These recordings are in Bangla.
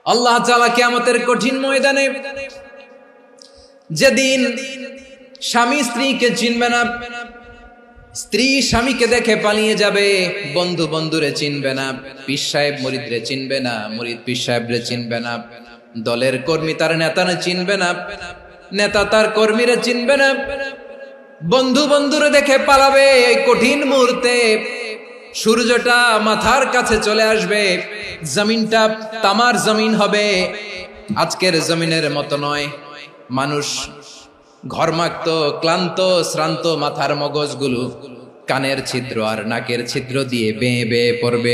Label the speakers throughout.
Speaker 1: আল্লাহ তাআলা কিয়ামতের কঠিন ময়দানে যেদিন স্বামী স্ত্রীকে চিনবে না, স্ত্রী স্বামীকে দেখে পালিয়ে যাবে, বন্ধু বন্ধুরে চিনবে না, পীর সাহেব মুরিদরে চিনবে না, মুরিদ পীর সাহেবরে চিনবে না, দলের কর্মী তার নেতারে চিনবে না, নেতা তার কর্মীরে চিনবে না, বন্ধু বন্ধুরে দেখে পালাবে। এই কঠিন মুহূর্তে সূর্যটা মাথার কাছে চলে আসবে, জমিনটা তামার জমিন হবে, আজকের জমিনের মতো নয়। মানুষ ঘর্মাক্ত, ক্লান্ত, শ্রান্ত মাথার মগজগুলো কানের ছিদ্র আর নাকের ছিদ্র দিয়ে বেয়ে বেয়ে পড়বে।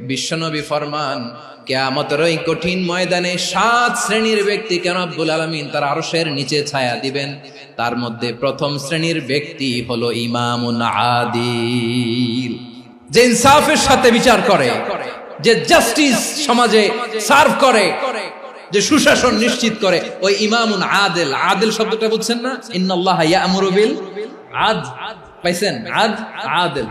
Speaker 1: বিশ্বনবী ফরমান, কিয়ামতের ওই কঠিন ময়দানে 7 শ্রেণীর ব্যক্তিকে রব্বুল আলামিন তার আরশের নিচে ছায়া দিবেন। তার মধ্যে প্রথম শ্রেণীর ব্যক্তি হলো ইমামুন আদিল, যে ইনসাফের সাথে বিচার করে, যে জাস্টিস সমাজে সার্ভ করে, যে সুশাসন নিশ্চিত করে, ওই ইমামুন আদিল। আদিল শব্দটা বুঝছেন না? ইন্নাল্লাহা ইয়া'মুরু বিল আদল, পাইছেন? আদিল।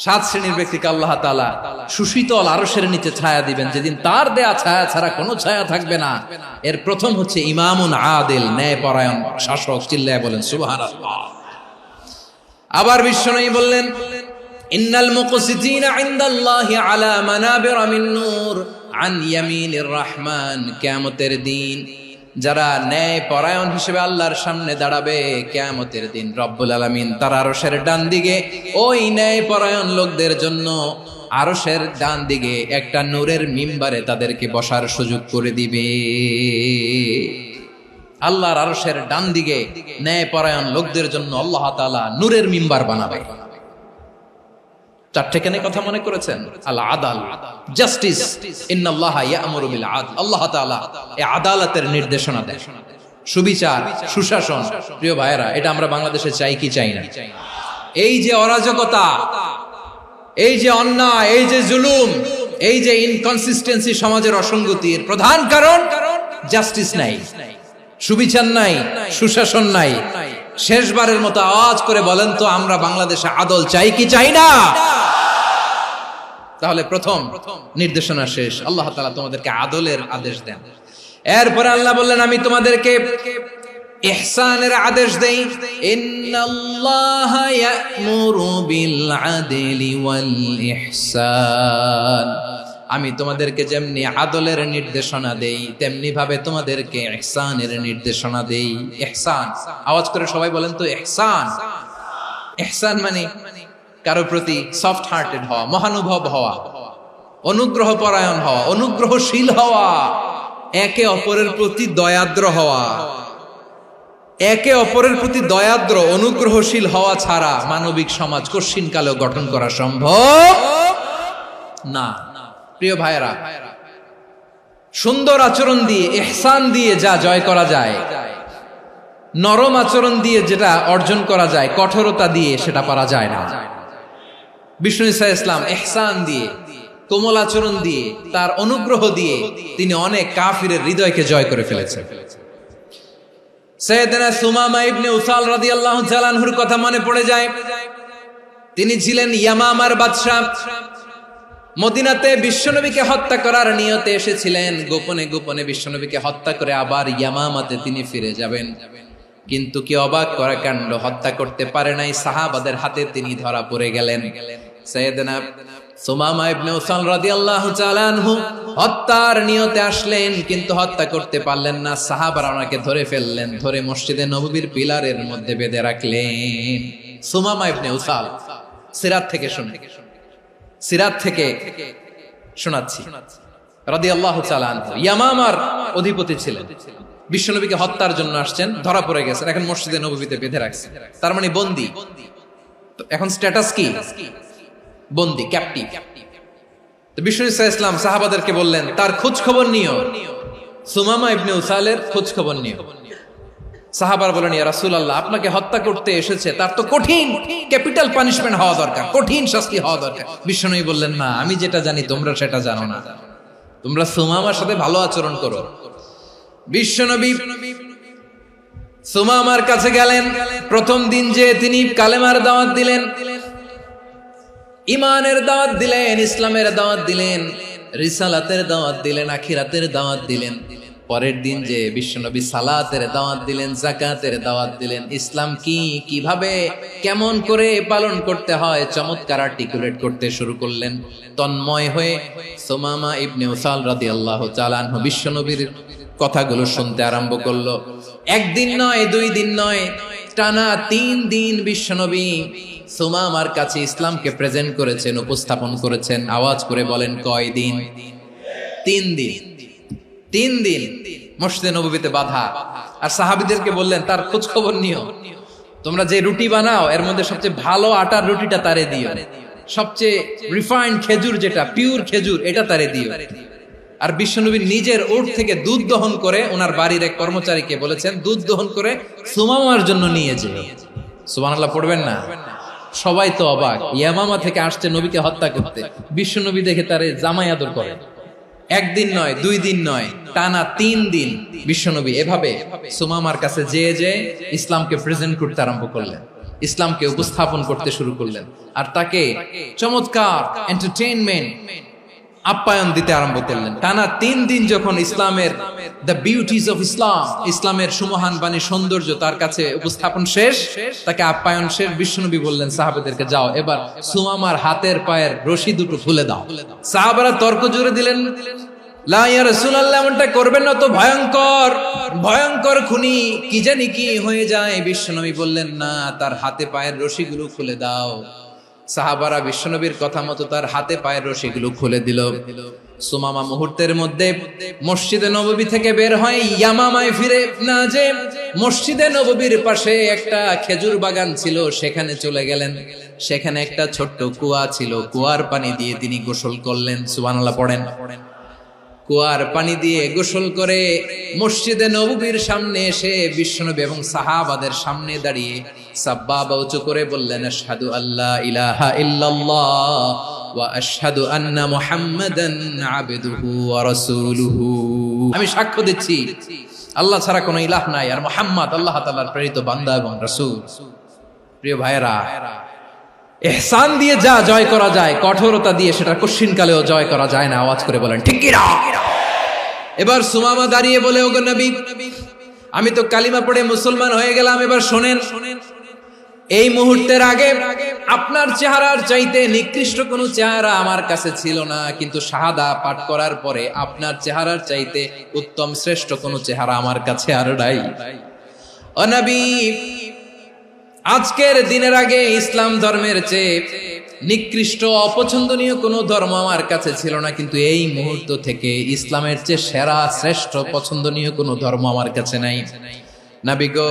Speaker 1: 7 শ্রেণীর ব্যক্তিকে আল্লাহ তাআলা সুশীতল আরশের নিচে ছায়া দিবেন, যেদিন তার দেয়া ছায়া ছাড়া কোনো ছায়া থাকবে না। এর প্রথম হচ্ছে ইমামুন আদিল, ন্যায়পরায়ণ শাসক। চিল্লায় বলেন সুবহানাল্লাহ। আবার বিশ্বনবী বললেন, ইন্নাল মুকসিতিনা ইনদাল্লাহি আলা মানাবিরা মিন নূর আন ইয়ামিনির রহমান। কিয়ামতের দিন যারা ন্যায় পরায়ণ হিসেবে আল্লাহর সামনে দাঁড়াবে, কিয়ামতের দিন রব্বুল আলামিন তার আরশের ডান দিকে ওই ন্যায় পরায়ণ লোকদের জন্য আরশের ডান দিকে একটা নূরের মিম্বারে তাদেরকে বসার সুযোগ করে দিবে। আল্লাহর আরশের ডান দিকে ন্যায় পরায়ণ লোকদের জন্য আল্লাহ তাআলা নূরের মিম্বার বানাবে। 4টে কেন কথা মনে করেছেন? আল আদাল, জাস্টিস। ইন্নাল্লাহা ইয়া'মুরু বিল আদল। আল্লাহ তাআলা এই আদালতের নির্দেশনা দেন, সুবিচার, সুশাসন। প্রিয় ভাইয়েরা, এটা আমরা বাংলাদেশে চাই কি চাই না? এই যে অরাজকতা, এই যে অন্যায়, এই যে জুলুম, এই যে ইনকনসিস্টেন্সি সমাজের অসঙ্গতির প্রধান কারণ জাস্টিস নাই, সুবিচার নাই, সুশাসন নাই। শেষবারের মতো আওয়াজ করে বলেন তো, আমরা বাংলাদেশে আদল চাই কি চাই না? তাহলে প্রথম নির্দেশনা শেষ। আল্লাহ তাআলা তোমাদেরকে আদলের আদেশ দেন। এরপরে আল্লাহ বললেন, আমি তোমাদেরকে ইহসানের আদেশ দেই। ইন্নাল্লাহা ইয়া'মুরু বিল আদলি ওয়াল ইহসান। আমি তোমাদেরকে যেমনি আদলের নির্দেশনা দেই, তেমনি ভাবে তোমাদেরকে ইহসানের নির্দেশনা দেই। ইহসান, আওয়াজ করে সবাই বলেন তো ইহসান। ইহসান মানে কারো প্রতি সফট হার্টেড হওয়া, মহানুভব হওয়া, অনুগ্রহ পরায়ণ হওয়া, অনুগ্রহশীল হওয়া, একে অপরের প্রতি দয়াদ্র হওয়া। একে অপরের প্রতি দয়াদ্র, অনুগ্রহশীল হওয়া ছাড়া মানবিক সমাজ কশিনকালেও গঠন করা সম্ভব না। প্রিয় ভাইয়েরা, সুন্দর আচরণ দিয়ে, ইহসান দিয়ে যা জয় করা যায়, নরম আচরণ দিয়ে যেটা অর্জন করা যায়, কঠোরতা দিয়ে সেটা পারা যায় না। বিষ্ণু ঈসা ইসলাম ইহসান দিয়ে, কোমল আচরণ দিয়ে, তার অনুগ্রহ দিয়ে তিনি অনেক কাফিরের হৃদয়কে জয় করে ফেলেছেন। সাইয়েদনা সুমামা ইবনে উসাল রাদিয়াল্লাহু তাআলা আনহুর কথা মনে পড়ে যায়। তিনি ছিলেন ইয়ামামার বাদশা। মদিনাতে বিশ্বনবীকে হত্যা করার নিয়তে এসেছিলেন। গোপনে গোপনে বিশ্বনবীকে হত্যা করে আবার ইয়ামামাতে তিনি ফিরে যাবেন। কিন্তু কি অবাক করা কাণ্ড, হত্যা করতে পারে নাই, সাহাবাদের হাতে তিনি ধরা পড়ে গেলেন। সাইয়েদনা সুমামা ইবনে উসাল রাদিয়াল্লাহু তাআলা আনহু হত্যার নিয়তে আসলেন, কিন্তু হত্যা করতে পারলেন না। সাহাবারা ওনাকে ধরে ফেললেন, ধরে মসজিদে নববীর পিলারের মধ্যে বেঁধে রাখলেন। সুমামা ইবনে উসাল, সিরাত থেকে শুনে, সিরাত থেকে শোনাচ্ছি, রাদিয়াল্লাহু তাআলা আনহু ইয়ামামার অধিপতি ছিলেন। বিশ্বনবীকে হত্যার জন্য আসছেন, ধরা পড়ে গেছেন, এখন মসজিদে নববীতে বেঁধে রাখছেন। তার মানে বন্দী। এখন স্ট্যাটাস কি? বন্দী, ক্যাপটিভ। তো বিষ্ণু ঈসা ইসলাম সাহাবাদেরকে বললেন, তার খোঁজ খবর নিও, সুমামা ইবনে উসালের খোঁজ খবর নিও। সাহাবারা বলেন, ইয়া রাসূলুল্লাহ, আপনাকে হত্যা করতে এসেছে, তার তো কঠিন ক্যাপিটাল পানিশমেন্ট হওয়া দরকার, কঠিন শাস্তি হওয়া দরকার। বিশ্বনবী বললেন, না, আমি যেটা জানি তোমরা সেটা জানো না, তোমরা সুমামার সাথে ভালো আচরণ করো। বিশ্বনবী সুমামার কাছে গেলেন। প্রথম দিন যে তিনি কালেমার দাওয়াত দিলেন, ইমানের দাওয়াত দিলেন, ইসলামের দাওয়াত দিলেন, রিসালাতের দাওয়াত দিলেন, আখিরাতের দাওয়াত দিলেন। পরের দিন যে বিশ্বনবী সালাতের দাওয়াত দিলেন, যাকাতের দাওয়াত দিলেন, ইসলাম কি, কিভাবে, কেমন করে পালন করতে হয় চমৎকার আর্টিকুলেট করতে শুরু করলেন। তন্ময় হয়ে সুমামা ইবনে উসাল রাদিয়াল্লাহু তাআলা আনহু বিশ্বনবীর কথাগুলো শুনতে আরম্ভ করলো। একদিন নয়, 2 দিন নয়, টানা 3 দিন বিশ্বনবী সুমামার কাছে ইসলামকে প্রেজেন্ট করেছেন, উপস্থাপন করেছেন। আওয়াজ করে বলেন, কয় দিন? 3 দিন। 3 দিন মসজিদে নববীতে বাধা। আর সাহাবীদেরকে বললেন, তার খোঁজ খবর নিও, তোমরা যে রুটি বানাও এর মধ্যে সবচেয়ে ভালো আটার রুটিটা তারে দিও, সবচেয়ে রিফাইন্ড খেজুর, যেটা পিওর খেজুর, এটা তারে দিও। আর বিশ্বনবী নিজের উট থেকে দুধ দহন করে ওনার বাড়ির এক কর্মচারীকে বলেছেন, দুধ দহন করে সুমামার জন্য নিয়ে যেও। সুবহানাল্লাহ পড়বেন না? সবাই তো অবাক, ইয়ামামা থেকে আসছে নবীকে হত্যা করতে, বিশ্বনবী দেখে তারে জামাই আদর করে। একদিন নয়, 2 দিন নয়, টানা 3 দিন বিশ্বনবী এভাবে সুমামার কাছে যেয়ে ইসলামকে প্রেজেন্ট করতে আরম্ভ করলেন, ইসলামকে উপস্থাপন করতে শুরু করলেন। আর তাকে চমৎকার এন্টারটেইনমেন্ট, আপ্যায়ন দিতে আরম্ভ করলেন। টানা 3 দিন যখন ইসলামের দ্য বিউটিজ অফ ইসলাম, ইসলামের সুমহান বাণী, সৌন্দর্য তার কাছে উপস্থাপন শেষ, তাকে আপ্যায়ন শেষ, বিশ্বনবী বললেন সাহাবাদেরকে, যাও এবার সুমামার হাতের পায়ের রশি দুটো খুলে দাও। সাহাবারা তর্ক জুড়ে দিলেন, লা ইয়া রাসূলুল্লাহ, এমনটা করবেন না, তো ভয়ঙ্কর ভয়ঙ্কর খুনি, কি জানি কি হয়ে যায়। বিশ্বনবী বললেন, না, তার হাতে পায়ের রশিগুলো খুলে দাও। সাহাবারা বিশ্বনবীর কথা মতো তার হাতে পায়ের রশিগুলো খুলে দিল। সুমামা মুহূর্তের মধ্যে মসজিদে নববী থেকে বের হয়, ইয়ামামায় ফিরে না যে মসজিদে নববীর পাশে একটা খেজুর বাগান ছিল, সেখানে চলে গেলেন। সেখানে একটা ছোট্ট কুয়া ছিল, কুয়ার পানি দিয়ে তিনি গোসল করলেন। সুবহানাল্লাহ পড়েন। কুয়ার পানি দিয়ে গোসল করে মসজিদে নববীর সামনে এসে বিশ্বনবী এবং সাহাবাদের সামনে দাঁড়িয়ে সাব্বাবা উঁচু করে বললেন, আশহাদু আল্লা ইলাহা ইল্লাল্লাহ ওয়া আশহাদু আন্না মুহাম্মাদান আবদুহু ওয়া রাসূলুহু। আমি সাক্ষ্য দিচ্ছি আল্লাহ ছাড়া কোনো ইলাহ নাই, আর মুহাম্মদ আল্লাহ তাআলার প্রেরিত বান্দা এবং রাসূল। প্রিয় ভাইয়েরা, ইহসান দিয়ে যা জয় করা যায়, কঠোরতা দিয়ে সেটা কঠিনকালেও জয় করা যায় না। আওয়াজ করে বলেন, ঠিক কি না? এবার সুমামা দাঁড়িয়ে বলে, ওগো নবী, আমি তো কালিমা পড়ে মুসলমান হয়ে গেলাম, এবার শোনেন, এই মুহূর্তের আগে আপনার চেহারার চাইতে নিকৃষ্ট কোনো চেহারা আমার কাছে ছিল না, কিন্তু শাহাদা পাঠ করার পরে আপনার চেহারার চাইতে উত্তম শ্রেষ্ঠ কোনো চেহারা আমার কাছে আর নাই। ও নবী, আজকের দিনের আগে ইসলাম ধর্মের চেয়ে নিকৃষ্ট অপছন্দনীয় কোনো ধর্ম আমার কাছে ছিল না, কিন্তু এই মুহূর্ত থেকে ইসলামের চেয়ে সেরা শ্রেষ্ঠ পছন্দনীয় কোনো ধর্ম আমার কাছে নাই। নবী গো,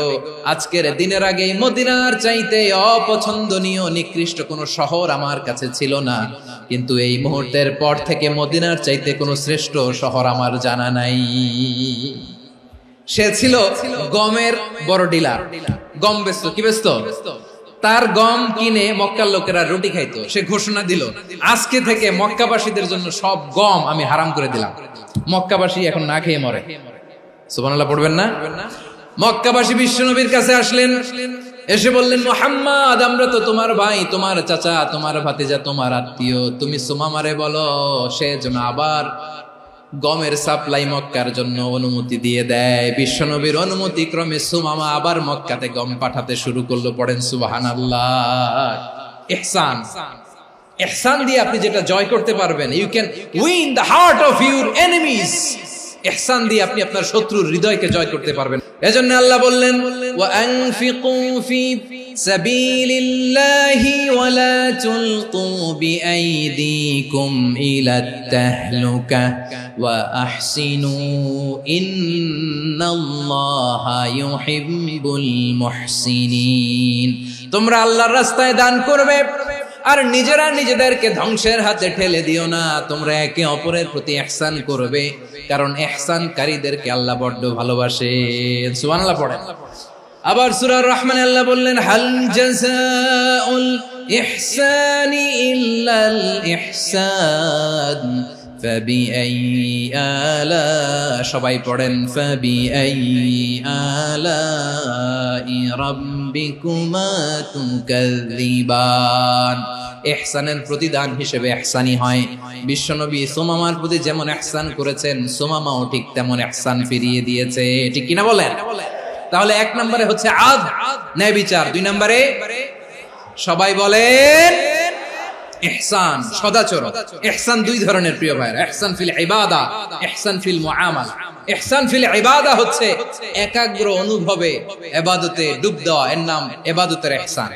Speaker 1: আজকের দিনের আগে মদিনার চাইতে অপছন্দনীয় নিকৃষ্ট কোনো শহর আমার কাছে ছিল না, কিন্তু এই মুহূর্তের পর থেকে মদিনার চাইতে কোনো শ্রেষ্ঠ শহর আমার জানা নাই। সে ছিল গমের বড় ডিলার, গম বেচত। কি বেচত? তার গম কিনে মক্কার লোকেরা রুটি খাইতো। সে ঘোষণা দিল, আজকে থেকে মক্কাবাসীদের জন্য সব গম আমি হারাম করে দিলাম, মক্কাবাসী এখন না খেয়ে মরে। সুবহানাল্লাহ পড়বেন না? মক্কাবাসী বিশ্বনবীর কাছে আসলেন, এসে বললেন, মুহাম্মদ, আমরা তো তোমার ভাই, তোমার চাচা, তোমার ভাতিজা, তোমার আত্মীয়, তুমি সুমামারে বলো সে যেন আবার গমের সাপ্লাই মক্কার জন্য অনুমতি দিয়ে দেয়। বিশ্বনবীর অনুমতি ক্রমে সুমামা আবার মক্কাতে গম পাঠাতে শুরু করলো। পড়েন সুবহানাল্লাহ। ইহসান, ইহসান দিয়ে আপনি যেটা জয় করতে পারবেন, you can win the heart of your enemies. ইহসান দিয়ে আপনি আপনার শত্রুর হৃদয়কে জয় করতে পারবেন। এজন্য আল্লাহ বললেন, ওয়া আনফিকু ফি সাবিলিল্লাহি ওয়া লা তুলকু বিআইদিকুম ইলাত তাহলুকা ওয়া আহসিনু ইন্নাল্লাহা ইউহিব্বুল মুহসিনিন। তোমরা আল্লাহর রাস্তায় দান করবে আর নিজেরা নিজেদেরকে ধ্বংসের হাতে ঠেলে দিও না। তোমরা একে অপরের প্রতি ইহসান করবে, কারণ ইহসানকারীদেরকে আল্লাহ বড় ভালোবাসেন। সুবহানাল্লাহ পড়েন। আবার সূরা রহমানে আল্লাহ বললেন, হাল জাযাউল ইহসানি ইল্লাল ইহসান ফাবিআইয়ি আলা, সবাই পড়েন, ফাবিআইয়ি আলাই রাব্বিকুমা তুকাযযিবান। ইহসানের প্রতিদান হিসেবে ইহসানি হয়। বিশ্বনবী সুমামার প্রতি যেমন ইহসান করেছেন, সুমামাও ঠিক তেমন ইহসান ফিরিয়ে দিয়েছে। ঠিক কিনা বলেন? তাহলে এক নম্বরে হচ্ছে আদ, ন্যায় বিচার। দুই নম্বরে সবাই বলেন ইহসান, সদাচরণ। ইহসান দুই ধরনের প্রিয় ভাইরা, ইহসান ফিল ইবাদা, ইহসান ফিল মুআমালা। ইহসান ফিল ইবাদা হচ্ছে একাগ্র অনুভবে ইবাদতে ডুব দেওয়া, এর নাম ইবাদতের ইহসান।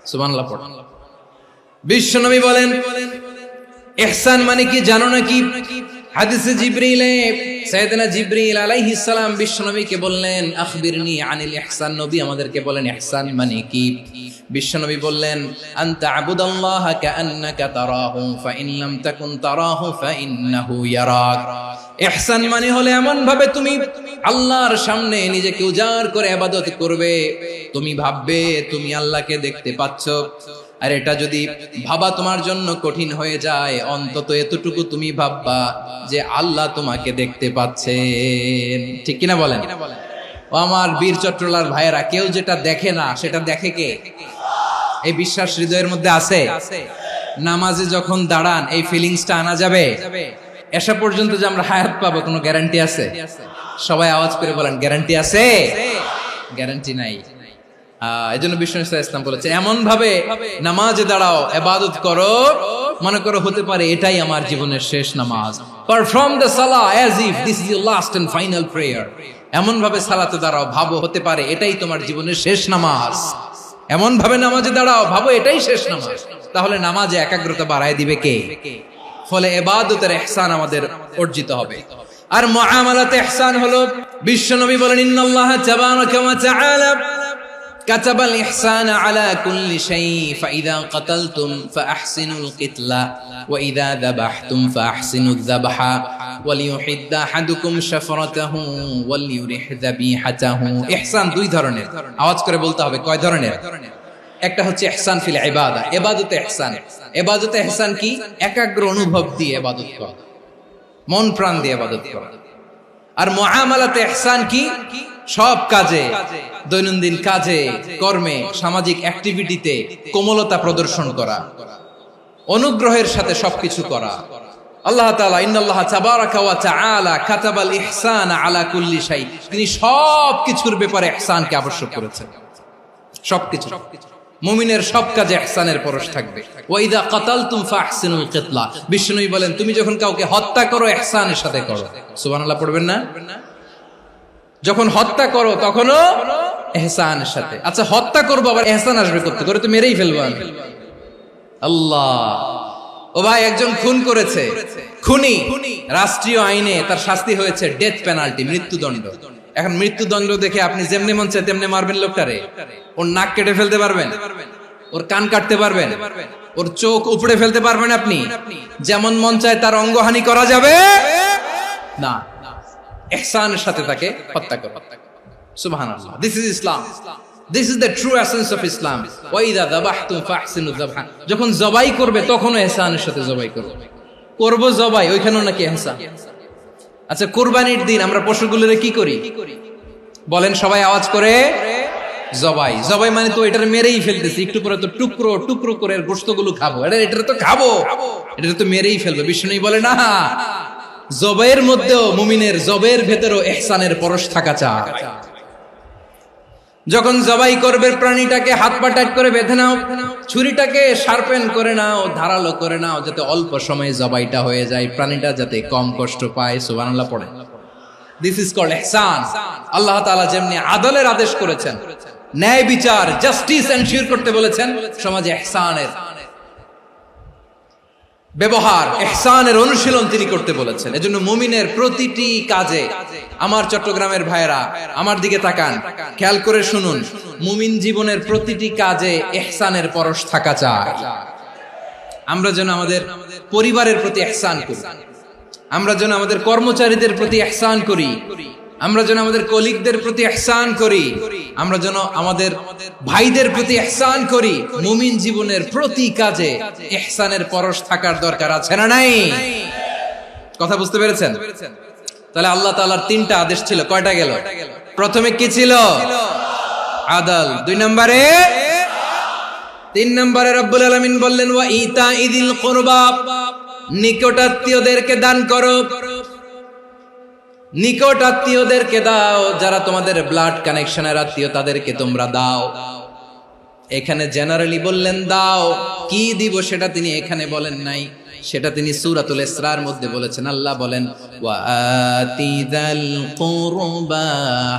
Speaker 1: সুবহানাল্লাহ পড়ুন। বিশ্বনবী বলেন ইহসান মানে কি জানো নাকি? হাদিসে জিবরিলে সাইয়েদনা জিবরিল আলাইহিস সালাম বিশ্বনবীকে বললেন আখবিরনি আনিল ইহসান। নবী আমাদেরকে বলেন ইহসান মানে কি? বিশ্বনবী বললেন আনতা আবুদাল্লাহা কাআন্নাকা তারাহু ফাইন লাম তাকুন তারাহু ফাইন্নাহু ইয়ারাক। ইহসান মানে হলো এমন ভাবে তুমি আল্লাহর সামনে নিজেকে উজাড় করে ইবাদত করবে, তুমি ভাববে তুমি আল্লাহকে দেখতে পাচ্ছ। আর এটা যদি ভাবা তোমার জন্য কঠিন হয়ে যায়, অন্তত এতটুকু তুমি ভাববা যে আল্লাহ তোমাকে দেখতে পাচ্ছেন। ঠিক কিনা বলেন? ও আমার বীর চট্টলার ভাইয়েরা, কেউ যেটা দেখে না সেটা দেখে কে? এই বিশ্বাস হৃদয়ের মধ্যে আছে? নামাজে যখন দাঁড়ান এই ফিলিংসটা আনা যাবে? এসা পর্যন্ত যে আমরা হায়াত পাবো কোনো গ্যারান্টি আছে? সবাই আওয়াজ করে বলেন গ্যারান্টি আছে? গ্যারান্টি নাই। এজন্য বিষ্ণু ইসলাম বলেছে এমন ভাবে নামাজে দাঁড়াও, ইবাদত করো, মনে করো হতে পারে এটাই আমার জীবনের শেষ নামাজ। পারফর্ম দ্য সালাহ as if this is your last and final prayer. এমন ভাবে সালাতে দাঁড়াও, ভাবো হতে পারে এটাই তোমার জীবনের শেষ নামাজ। এমন ভাবে নামাজে দাঁড়াও, ভাবো এটাই শেষ নামাজ। তাহলে নামাজে একাগ্রতা বাড়ায় দিবে কে? ফলে ইবাদতের ইহসান আমাদের অর্জিত হবে। আর মুআমালাতে ইহসান হলো, বিশ্বনবী বলেন ইন্নাল্লাহা তাবারাকা ওয়া তাআলা কাতাবাল ইহসানা আলা কুল্লি শাই ফাইযা কাতালতুম ফাআহসিনুল কিতলা ওয়া ইযা যাবাহতুম ফাআহসিনুয যাবহা ওয়ালিয়ুহিদ্দা আহাদুকুম শাফরাতাহু ওয়ালিয়ুরিহ যাবিহাতাহু। ইহসান দুই ধরনের, আওয়াজ করে বলতে হবে কয় ধরনের? একটা হচ্ছে ইহসান ফিল ইবাদা, ইবাদতে ইহসান। ইবাদতে ইহসান কি? একাগ্র অনুভব দিয়ে ইবাদত করা, মন প্রাণ দিয়ে ইবাদত করা। আর মুআমালাতে ইহসান কি? সব কাজে, দৈনন্দিন কাজে, কর্মে, সামাজিক অ্যাক্টিভিটিতে কোমলতা প্রদর্শন করা, অনুগ্রহের সাথে সবকিছু করা। আল্লাহ তাআলা ইন্নাল্লাহা তাবারাকা ওয়া তাআলা কাতাবাল ইহসানা আলা কুল্লি শাই, তিনি সবকিছুর ব্যাপারে ইহসানকে আবশ্যক করেছেন। সবকিছু, মুমিনের সব কাজে ইহসানের পরশ থাকবে। ওয়া ইযা কাতালতুম ফাহসিনুল কিতলা, বিষ্ণুই বলেন তুমি যখন কাউকে হত্যা করো ইহসানের সাথে করো। সুবহানাল্লাহ পড়বেন না? যখন হত্যা করো তখনও ইহসানের সাথে। আচ্ছা হত্যা করবো আবার ইহসান আসবে করতে করে তো মেরেই ফেলবো আমি। আল্লাহ, ও ভাই একজন খুন করেছে, খুনি, রাষ্ট্রীয় আইনে তার শাস্তি হয়েছে ডেথ পেনাল্টি, মৃত্যুদণ্ড। এখন মৃত্যুদণ্ড দেখে আপনি যেমনি মন চায় তেমনি মারবেন লোকটারে? ওর নাক কেটে ফেলতে পারবেন? ওর কান কাটতে পারবেন? ওর চোখ উপড়ে ফেলতে পারবেন আপনি? যেমন মন চায় তার অঙ্গহানি করা যাবে না। ইহসানের সাথে তাকে হত্যা করো। সুবহানাল্লাহ, this is Islam, this is the true essence of Islam. ওয়া ইযা যাবাহতুম ফাহসিনুয যাবহা, যখন জবাই করবে তখনও ইহসানের সাথে জবাই করবে। করব জবাই, ওইখানেও নাকি ইহসান। আচ্ছা কুরবানির দিন আমরা পশুগুলোরে কি করি বলেন সবাই আওয়াজ করে? জবাই। জবাই মানে তো এটারে মেরেই ফেলতেছি, একটু পরে তো টুকরো টুকরো করে গোশতগুলো খাবো, এটা তো খাবো, এটা তো মেরেই ফেলবে। বিষ্ণু বলে না, জবাইয়ের মধ্যেও মুমিনের জবাইয়ের ভেতরেও ইহসানের পরশ থাকা চাই। যখন জবাই করবে প্রাণীটাকে হাত পা টাইট করে বেঁধে নাও, ছুরিটাকে শার্পেন করে নাও, ধারালো করে নাও, যাতে অল্প সময়ে জবাইটা হয়ে যায়, প্রাণীটা যাতে কম কষ্ট পায়। সুবহানাল্লাহ পড়ে। দিস ইজ কল্ড ইহসান। আল্লাহ তাআলা যেমনি আদলের আদেশ করেছেন, ন্যায় বিচার, জাস্টিস এনশিওর করতে বলেছেন, সমাজে ইহসানের ব্যবহার, ইহসানের অনুশীলন তিনি করতে বলেছেন। এজন্য মুমিনের প্রতিটি কাজে, আমার চট্টগ্রামের ভাইয়েরা আমার দিকে তাকান, খেয়াল করে শুনুন, মুমিন জীবনের প্রতিটি কাজে ইহসানের পরশ থাকা চাই। আমরা যেন আমাদের পরিবারের প্রতি ইহসান করি, আমরা যেন আমাদের কর্মচারীদের প্রতি ইহসান করি, আমরা যেন আমাদের কলিগদের প্রতি ইহসান করি, আমরা যেন আমাদের ভাইদের প্রতি ইহসান করি। মুমিন জীবনের প্রতি কাজে ইহসানের পরশ থাকার দরকার আছে না নাই? কথা বুঝতে পেরেছেন? তাহলে আল্লাহ তাআলার তিনটা আদেশ ছিল, কয়টা গেল? প্রথমে কি ছিল? আদল। দুই নম্বরে তিন নম্বরে রব্বুল আলামিন বললেন ওয়া ইতাইদিল কুরবা, নিকট আত্মীয়দেরকে দান করো। নিকট আত্মীয়দেরকে দাও, যারা তোমাদের ব্লাড কানেকশনের আত্মীয় তাদেরকে তোমরা দাও। এখানে জেনারেলি বললেন দাও, কি দিব সেটা তিনি এখানে বলেন নাই, সেটা তিনি সূরাতুল ইসরার মধ্যে বলেছেন। আল্লাহ বলেন ওয়া আতিযাল কুরবা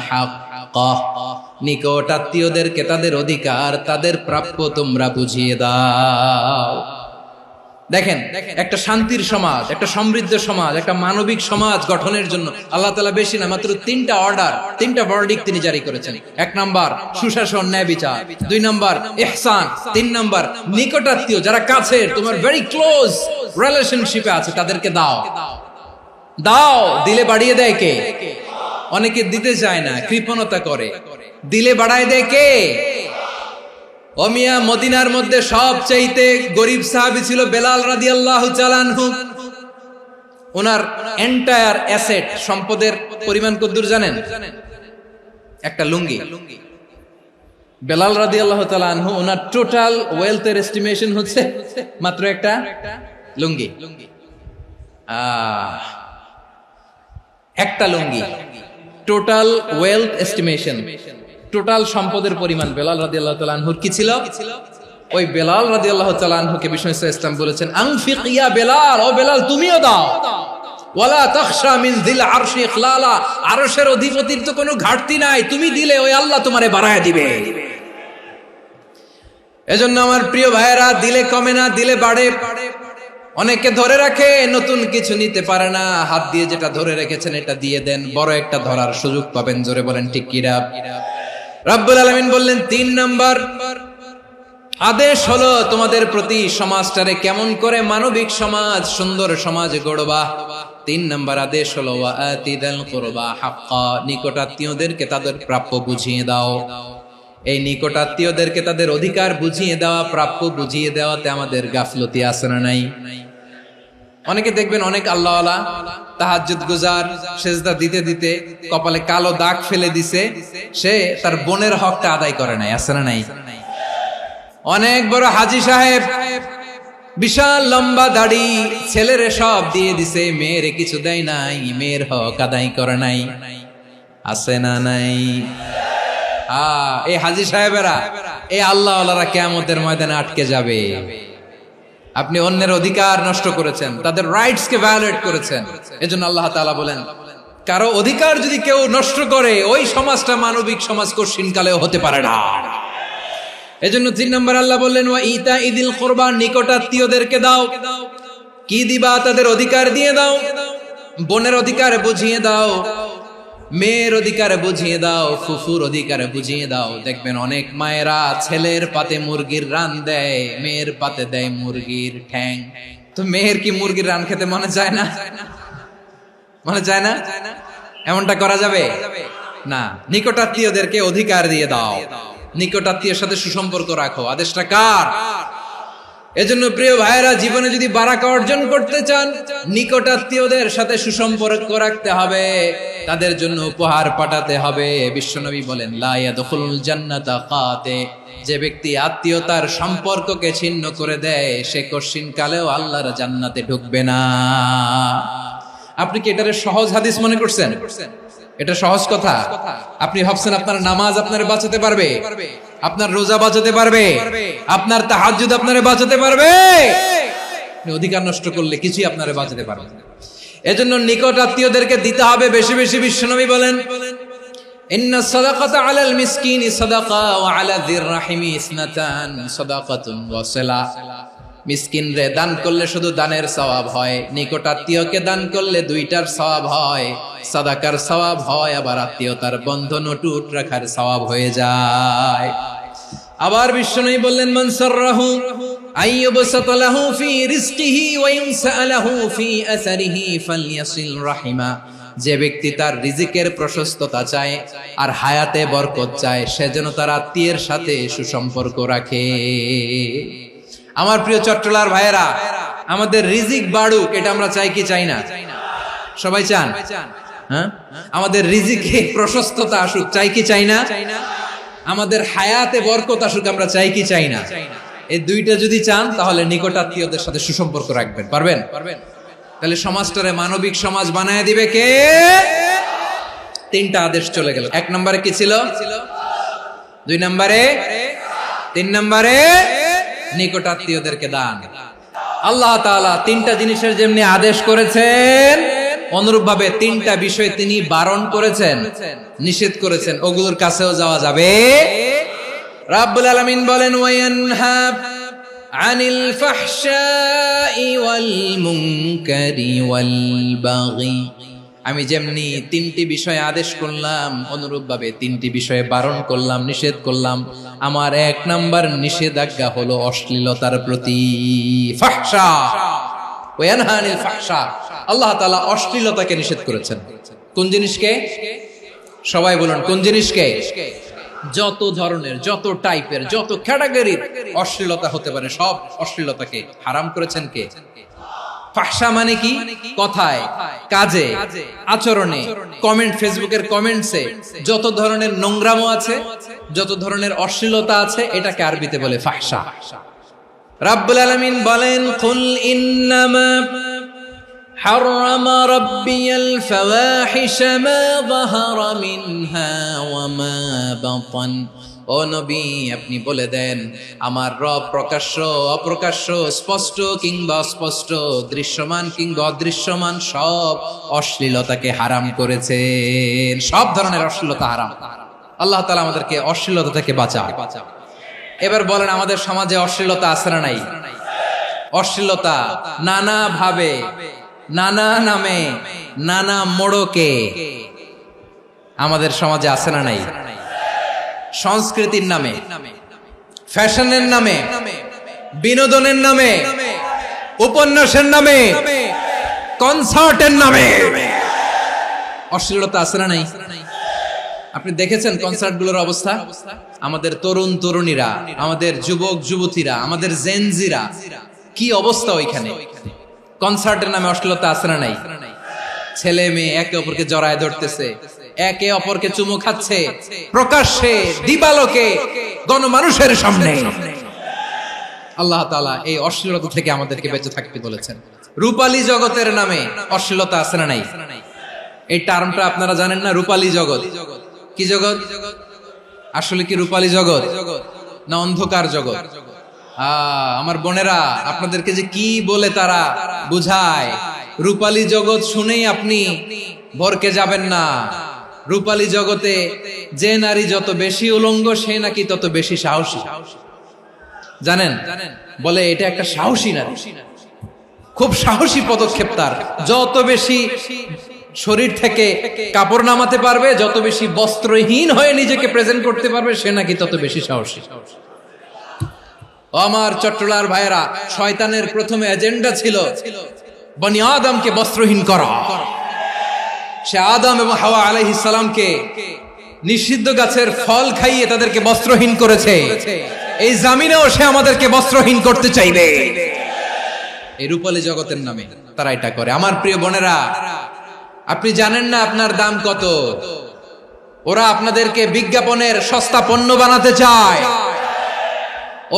Speaker 1: হাক্কাহ, নিকট আত্মীয়দেরকে তাদের অধিকার, তাদের প্রাপ্য তোমরা বুঝিয়ে দাও। দেখেন, একটা শান্তির সমাজ, একটা সমৃদ্ধ সমাজ, একটা মানবিক সমাজ গঠনের জন্য আল্লাহ তাআলা বেশি না, মাত্র তিনটা অর্ডার, তিনটা ভার্ডিক্ট তিনি জারি করেছেন। এক নাম্বার সুশাসন, ন্যায় বিচার। দুই নাম্বার ইহসান। তিন নাম্বার নিকটাত্মীয়, যারা কাছের, তোমার ভেরি ক্লোজ রিলেশনশিপে আছে, তাদেরকে দাও। দাও, দিলে বাড়িয়ে দেয় কে? অনেকে দিতে চায় না, কৃপণতা করে। দিলে বাড়ায় দেয় কে? ও মিয়া, মদিনার মধ্যে সবচাইতে গরিব সাহাবী ছিল বেলাল রাদিয়াল্লাহু তাআলা আনহু। ওনার এন্টায়ার অ্যাসেট, সম্পদের পরিমাণ কতদূর জানেন? একটা লুঙ্গি। বেলাল রাদিয়াল্লাহু তাআলা আনহু, ওনার টোটাল ওয়েলথের এস্টিমেশন হচ্ছে মাত্র একটা লুঙ্গি। একটা লুঙ্গি, টোটাল ওয়েলথ এস্টিমেশন, টোটাল সম্পদের পরিমাণ বেলাল রাদিয়াল্লাহু তাআলা আনহুর কি ছিল? ওই বেলাল রাদিয়াল্লাহু তাআলা আনহুকে বিষ্ণু ইসলাম বলেছেন আনফিক ইয়া বেলাল, ও বেলাল তুমিও দাও। ওয়ালা তাখশা মিন যিল আরশি ইখলালা, আরশের অধিপতির তো কোনো ঘাটতি নাই, তুমি দিলে ওই আল্লাহ তোমারে বাড়ায় দিবে। এজন্য আমার প্রিয় ভাইয়েরা, দিলে কমে না, দিলে বাড়ে। অনেকে ধরে রাখে, নতুন কিছু নিতে পারে না, হাত দিয়ে যেটা ধরে রেখেছেন এটা দিয়ে দেন, বড় একটা ধরার সুযোগ পাবেন। জোরে বলেন ঠিক কিনা? রব্বুল আলামিন বললেন তিন নাম্বার আদেশ হলো তোমাদের প্রতি, সমাজটারে কেমন করে মানবিক সমাজ, সুন্দর সমাজ গড়বা। তিন নাম্বার আদেশ হলো ওয়া আতিদাল কুরবা হাক্কা, নিকট আত্মীয়দেরকে তাদের প্রাপ্য বুঝিয়ে দাও। এই নিকট আত্মীয়দেরকে তাদের অধিকার বুঝিয়ে দেওয়া, প্রাপ্য বুঝিয়ে দেওয়াতে আমাদের গাফলতি আছে না নাই? অনেকে দেখবেন অনেক আল্লাহওয়ালা, তাহাজ্জুদ গুজার, সেজদা দিতে দিতে কপালে কালো দাগ ফেলে দিছে, সে তার বোনের হকটা আদায় করে নাই, আছে না নাই? অনেক বড় হাজী সাহেব, বিশাল লম্বা দাড়ি, ছেলেরে সব দিয়ে দিছে, মেয়েরে কিছু দেয় নাই, মেয়ের হক আদায় করে নাই, আছে না নাই? এই হাজী সাহেবেরা, এই আল্লাহওয়ালারা কিয়ামতের ময়দানে আটকে যাবে। আপনি অন্যের অধিকার নষ্ট করেছেন, তাদের রাইটস কে ভায়োলেট করেছেন। এজন্য আল্লাহ তাআলা বলেন, কারো অধিকার যদি কেউ নষ্ট করে, ওই সমাজটা মানবিক সমাজ কঠিনকালেও হতে পারে না। এজন্য তিন নম্বর আল্লাহ বললেন ওয়া ইতাইদিল কুরবা, নিকট আত্মীয়দেরকে দাও। কি দিবা? তাদের অধিকার দিয়ে দাও। বোনের অধিকার বুঝিয়ে দাও, মেয়ের অধিকার বুঝিয়ে দাও, ফুফুর অধিকার বুঝিয়ে দাও। দেখবেন অনেক মায়েরা ছেলের পাতে মুরগির রান দেয়, মেয়ের পাতে দেয় মুরগির ঠ্যাং। তো মেয়ের কি মুরগির রান খেতে মনে চায় না? মনে চায় না? এমনটা করা যাবে না। নিকটাত্মীয়দেরকে অধিকার দিয়ে দাও, নিকটাত্মীয়ের সাথে সুসম্পর্ক রাখো। আদেশটা কার? এজন্য প্রিয় ভাইয়েরা, জীবনে যদি বারাকা অর্জন করতে চান, নিকটাত্মীয়দের সাথে সুসম্পর্ক রাখতে হবে, তাদের জন্য উপহার পাঠাতে হবে। বিশ্বনবী বলেন লা ইয়াদখুলুল জান্নাতা কাতে, যে ব্যক্তি আত্মীয়তার সম্পর্ককে ছিন্ন করে দেয়, সে কঠিন কালেও আল্লাহর জান্নাতে ঢুকবে না। আপনি কি এটারে সহজ হাদিস মনে করছেন? এটা সহজ কথা? আপনি ভাবছেন আপনার নামাজ আপনারে বাঁচাতে পারবে, আপনার রোজা বাঁচাতে পারবে, আপনার তাহাজ্জুদ আপনারে বাঁচাতে পারবে? অধিকার নষ্ট করলে কিছুই আপনারে বাঁচাতে পারবে না। এজন্য নিকট আত্মীয়দেরকে দিতে হবে বেশি বেশি। বিশ্বনবী বলেন ইন্না সাদাকাতা আলাল মিসকিনি সাদাকা ওয়া আলা যির রাহিমি ইসনাতান সাদাকাতুন ওয়া সিলা। মিসকিন রে দান করলে শুধু দানের সওয়াব হয়, নিকট আত্মীয়কে দান করলে দুইটার সওয়াব হয়, সাদাকার সওয়াব হয়, আবার আত্মীয়তার বন্ধন অটুট রাখার সওয়াব হয়ে যায়। আবার বিশ্বনবী বললেন মান সাররাহু আইয়ুবসাতা লাহু ফি রিজকিহি ওয়া ইনসালাহু ফি আসারিহি ফালইয়াসিল রাহিমা। যে ব্যক্তি তার রিজিকের প্রশস্ততা চায় আর হায়াতে বরকত চায়, সে যেন তার আত্মীয়ের সাথে সুসম্পর্ক রাখে। আমার প্রিয় চট্টলার ভাইয়েরা, আমাদের রিজিক বাড়ুক, এটা আমরা চাই কি চাই না? সবাই চান? হ্যাঁ, আমাদের রিজিকে প্রশস্ততা আসুক, চাই কি চাই না? আমাদের হায়াতে বরকত আসুক, আমরা চাই কি চাই না? এই দুইটা যদি চান তাহলে নিকটাত্মীয়দের সাথে সুসম্পর্ক রাখবেন। পারবেন? তাহলে সমাজটারে মানবিক সমাজ বানায় দিবে কে? তিনটা আদেশ চলে গেল। 1 নম্বরে কি ছিল? 2 নম্বরে, 3 নম্বরে নিকটাত্মীয়দেরকে দান। আল্লাহ তাআলা তিনটা জিনিসের যেমনি আদেশ করেছেন, অনুরূপ ভাবে তিনটা বিষয় তিনি বারণ করেছেন, নিষেধ করেছেন। ওগুলোর কাছেও যাওয়া যাবে। রাব্বুল আলামিন বলেন, ওয়ায়ানহা আনিল ফাহশাই ওয়াল মুনকারি ওয়াল বাগি। আমি যেমনি তিনটি বিষয়ে আদেশ করলাম, অনুরূপ ভাবে তিনটি বিষয়ে বারণ করলাম, নিষেধ করলাম। আমার 1 নাম্বার নিষেধাজ্ঞা হলো অশ্লীলতার প্রতি। ফাহশা, ওয়ায়ানহা আনিল ফাহশা, আল্লাহ তাআলা অশ্লীলতাকে নিষেধ করেছেন। কোন জিনিসকে? সবাই বলুন, কোন জিনিসকে? যত ধরনের, যত টাইপের, যত ক্যাটাগরির অশ্লীলতা হতে পারে সব অশ্লীলতাকে হারাম করেছেন কে? ফাহশা মানে কি? কথায়, কাজে, আচরণে, কমেন্ট, ফেসবুকের কমেন্টসে যত ধরনের নোংরামো আছে, যত ধরনের অশ্লীলতা আছে, এটাকে আরবিতে বলে ফাহশা। রাব্বুল আলামিন বলেন, কুল ইন্নামা حرم ربي الفواحش ما ظهر منها وما بطن। ও নবী, আপনি বলে দেন, আমার রব প্রকাশ্য, অপ্রকাশ্য, স্পষ্ট কিংবা অস্পষ্ট, দৃশ্যমান কিংবা অদৃশ্যমান সব অশ্লীলতাকে হারাম করেছেন। সব ধরনের অশ্লীলতা হারাম। আল্লাহ তাআলা আমাদেরকে অশ্লীলতা থেকে বাঁচান। এবার বলেন, আমাদের সমাজে অশ্লীলতা আছে না নাই? অশ্লীলতা নানা ভাবে, নানা নামে, নানা মোড়কে আমাদের সমাজে আছে না নাই? সংস্কৃতির নামে, ফ্যাশনের নামে, বিনোদনের নামে, উপন্যাসের নামে, কনসার্টের নামে অশ্লীলতা আছে না নাই? আপনি দেখেছেন কনসার্টগুলোর অবস্থা? আমাদের তরুণ তরুণীরা, আমাদের যুবক যুবতীরা, আমাদের জেনজিরা, কি অবস্থা ওইখানে? কনসার্টের নামে অশ্লীলতা আছে না নাই? ছেলে মেয়ে একে অপরকে জড়ায় ধরতেছে, একে অপরকে চুমু খাচ্ছে, প্রকাশ্যে, দিবালোকে, গণমানুষের সামনে। আল্লাহ তাআলা এই অশ্লীলতা থেকে আমাদেরকে বেঁচে থাকতে বলেছেন। রূপালী জগতের নামে অশ্লীলতা আছে না নাই? এই টার্মটা আপনারা জানেন না? রূপালী জগৎ কি জগৎ? আসলে কি রূপালী জগৎ না অন্ধকার জগৎ? আমার বোনেরা, আপনাদেরকে যে কি বলে তারা বুঝায়, রূপালী জগৎ শুনেই আপনি ভরকে যাবেন না। রূপালী জগতে যে নারী যত বেশি উলঙ্গ, সে নাকি তত বেশি সাহসী। জানেন? বলে এটা একটা সাহসী নারী, খুব সাহসী পদক্ষেপ তার। যত বেশি শরীর থেকে কাপড় নামাতে পারবে, যত বেশি বস্ত্রহীন হয়ে নিজেকে প্রেজেন্ট করতে পারবে, সে নাকি তত বেশি সাহসী। আমার চট্টলার ভাইয়েরা, শয়তানের প্রথমে এজেন্ডা ছিল বনি আদমকে বস্ত্রহীন করা। সে আদম এবং হাওয়া আলাইহিস সালামকে নিষিদ্ধ গাছের ফল খাইয়ে তাদেরকে বস্ত্রহীন করেছে। এই জামিনেও সে আমাদেরকে বস্ত্রহীন করতে চাইবে। এই রূপালী জগতের নামে তারা এটা করে। আমার প্রিয় বোনেরা, আপনি জানেন না আপনার দাম কত? ওরা আপনাদেরকে বিজ্ঞাপনের সস্তা পণ্য বানাতে চায়।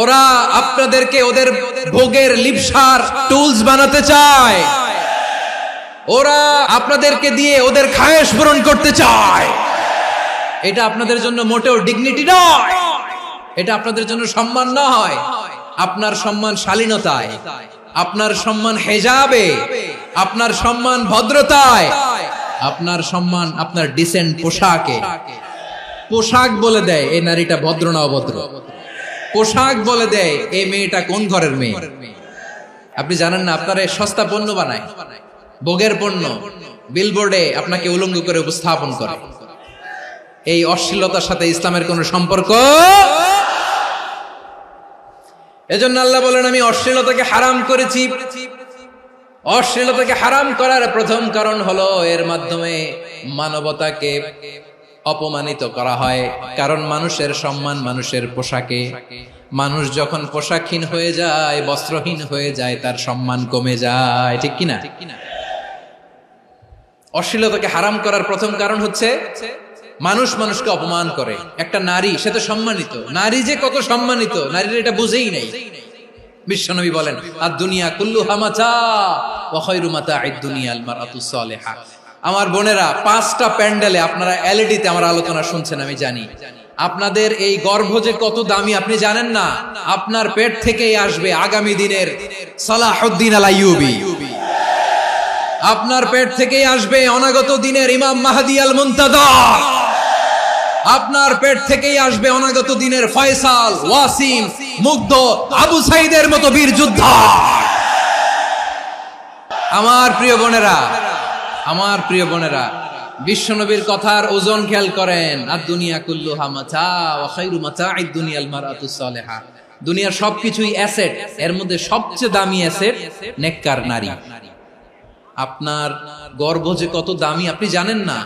Speaker 1: ওরা আপনাদেরকে ওদের ভোগের লিপসার টুলস বানাতে চায়। ওরা আপনাদেরকে দিয়ে ওদের খায়েশ পূরণ করতে চায়। এটা আপনাদের জন্য মোটেও ডিগনিটি নয়, এটা আপনাদের জন্য সম্মান নয়। আপনার সম্মান শালীনতায়, আপনার সম্মান হেজাবে, আপনার সম্মান ভদ্রতায়, আপনার সম্মান আপনার ডিসেন্ট পোশাকে। পোশাক বলে দেয় এই নারীটা ভদ্র না অভদ্র। পোশাক বলে দেয় এই মেয়েটা কোন ঘরের মেয়ে। আপনি জানেন না, আপনারা সস্তা পণ্য বানায়, ভোগের পণ্য, বিলবোর্ডে আপনাকে উলঙ্গ করে উপস্থাপন করে। এই অশ্লীলতার সাথে ইসলামের কোন সম্পর্ক। এজন্য আল্লাহ বলেন, আমি অশ্লীলতাকে হারাম করেছি। অশ্লীলতাকে হারাম করার প্রথম কারণ হলো এর মাধ্যমে মানবতাকে অপমানিত করা হয়। কারণ মানুষের সম্মান মানুষের পোশাকে। মানুষ যখন পোশাকহীন হয়ে যায়, বস্ত্রহীন হয়ে যায়, তার সম্মান কমে যায়। ঠিক কিনা? অশ্লীলতাকে হারাম করার প্রথম কারণ হচ্ছে মানুষ মানুষকে অপমান করে। একটা নারী, সে তো সম্মানিত, নারী যে কত সম্মানিত নারীরা এটা বুঝেই নাই। বিশ্বনবী বলেন আদ-দুনিয়া কুল্লুহা মাতা ওয়া খায়রু মাতা'আদ দুনিয়া আল মারআতুস সালিহা। আমার বোনেরা, 5টা প্যান্ডেলে আপনারা এলইডিতে আমার আলোচনা শুনছেন, আমি জানি। আপনাদের এই গর্ভ যে কত দামি আপনি জানেন না। আপনার পেট থেকেই আসবে আগামী দিনের সালাহুদ্দিন আল আইয়ুবী। আপনার পেট থেকেই আসবে অনাগত দিনের ইমাম মাহদী আল মুনতাযর। আপনার পেট থেকেই আসবে অনাগত দিনের ফয়সাল, ওয়াসিম, মুগ্ধ, আবু সাইদের মতো বীর যোদ্ধা। আমার প্রিয় বোনেরা, আমার প্রিয় বোনেরা, বিশ্বনবীর কথার ওজন খেয়াল করেন। আদ-দুনিয়া কুল্লুহা মাতা ওয়া খায়রু মাতা'আদ দুনিয়া আল মারআতুস সালিহা। দুনিয়ার সবকিছুই অ্যাসেট, এর মধ্যে সবচেয়ে দামি অ্যাসেট নেককার নারী। আপনার গর্ভ যে কত দামি আপনি জানেন না।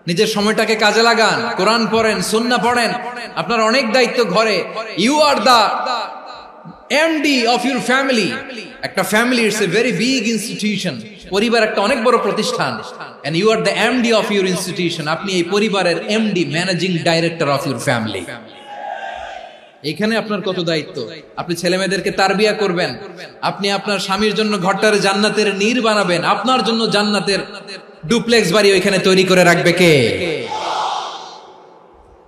Speaker 1: নিজের সময়টাকে কাজে লাগান, কোরআন পড়েন, সুন্নাহ পড়েন। আপনার অনেক দায়িত্ব ঘরে। You are the MD of your family. একটা family it's a very big institution. পরিবার একটা অনেক বড় প্রতিষ্ঠান, and you are the MD of your institution. আপনি এই পরিবারের MD, managing director of your family. এখানে আপনার কত দায়িত্ব। আপনি ছেলে মেয়েদেরকে তারবিয়া করবেন, আপনি আপনার স্বামীর জন্য ঘরটারে জান্নাতের নীড় বানাবেন, আপনার জন্য জান্নাতের ডুপ্লেক্স বাড়ি ওইখানে তৈরি করে রাখবে কে?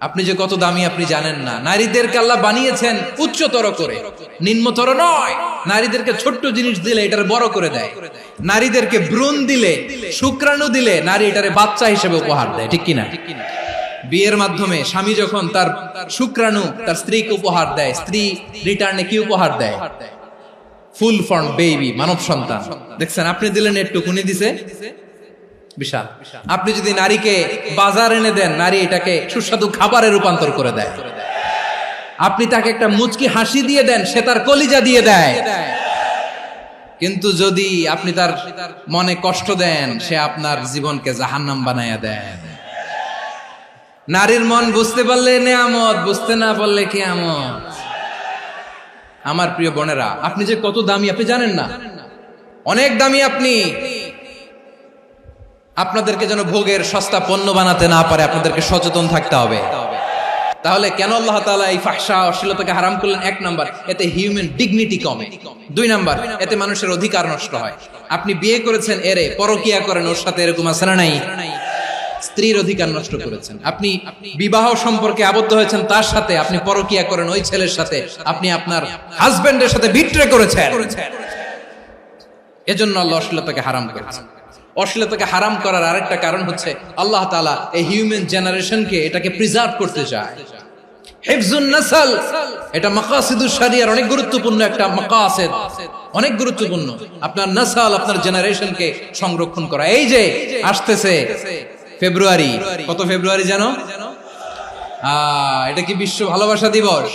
Speaker 1: আপনি যে কত দামি আপনি জানেন না। নারীদেরকে আল্লাহ বানিয়েছেন উচ্চতর করে, নিম্নতর নয়। নারীদেরকে ছোট্ট জিনিস দিলে এটারে বড় করে দেয়। নারীদেরকে ভ্রূণ দিলে, শুক্রাণু দিলে নারী এটারে বাচ্চা হিসেবে উপহার দেয়, ঠিক কিনা? বিয়ের মাধ্যমে স্বামী যখন তার শুক্রাণু তার স্ত্রীকে উপহার দেয়, স্ত্রী রিটার্নে কি উপহার দেয়? ফুল ফর্ম বেবি, মানব সন্তান। দেখছেন, আপনি দিলেন একটুকুনি, দিছে বিশাল। আপনি যদি নারীকে বাজার এনে দেন, নারী এটাকে সুস্বাদু খাবারে রূপান্তর করে দেয়। আপনি তাকে একটা মুচকি হাসি দিয়ে দেন, সে তার কলিজা দিয়ে দেয়। কিন্তু যদি আপনি তার মনে কষ্ট দেন, সে আপনার জীবনকে জাহান্নাম বানায়া দেয়। নারীর মন বুঝতে পারলে নেয়ামত, বুঝতে না পারলে কিয়ামত। আমার প্রিয় বোনেরা, আপনি যে কত দামি আপনি জানেন না। অনেক দামি আপনি। আপনাদেরকে যেন ভোগের সস্তা পণ্য বানাতে না পারে, আপনাদেরকে সচেতন থাকতে হবে। তাহলে কেন আল্লাহ তাআলা এই ফাহশা, অশ্লীলতাকে হারাম করলেন? 1 নাম্বার, এতে হিউম্যান ডিগনিটি কমে। 2 নাম্বার, এতে মানুষের অধিকার নষ্ট হয়। আপনি বিয়ে করেছেন, এরে পরকিয়া করেন, ওর সাথে এরকম আছে না নাই? স্ত্রীর অধিকার নষ্ট করেছেন। আপনি বিবাহ সম্পর্কে আবদ্ধ হয়েছেন তার সাথে, আপনি পরকিয়া করেন ওই ছেলের সাথে, আপনি আপনার হাজবেন্ডের সাথে বিট্রে করেছেন। এজন্য আল্লাহ অশ্লীলতাকে হারাম করেছেন। অশ্লীলতাকে হারাম করার আরেকটা কারণ হচ্ছে আল্লাহ তাআলা এই হিউম্যান জেনারেশনকে এটাকে প্রিজার্ভ করতে চায়। হিফজুন নাসল, এটা মাকাসিদুশ শরিয়ার অনেক গুরুত্বপূর্ণ একটা মাকাসিদ, অনেক গুরুত্বপূর্ণ। আপনার নাসল, আপনার জেনারেশনকে সংরক্ষণ করা। এই যে আসতেছে ফেব্রুয়ারি, কত ফেব্রুয়ারি জানো? এটা কি বিশ্ব ভালোবাসা দিবস?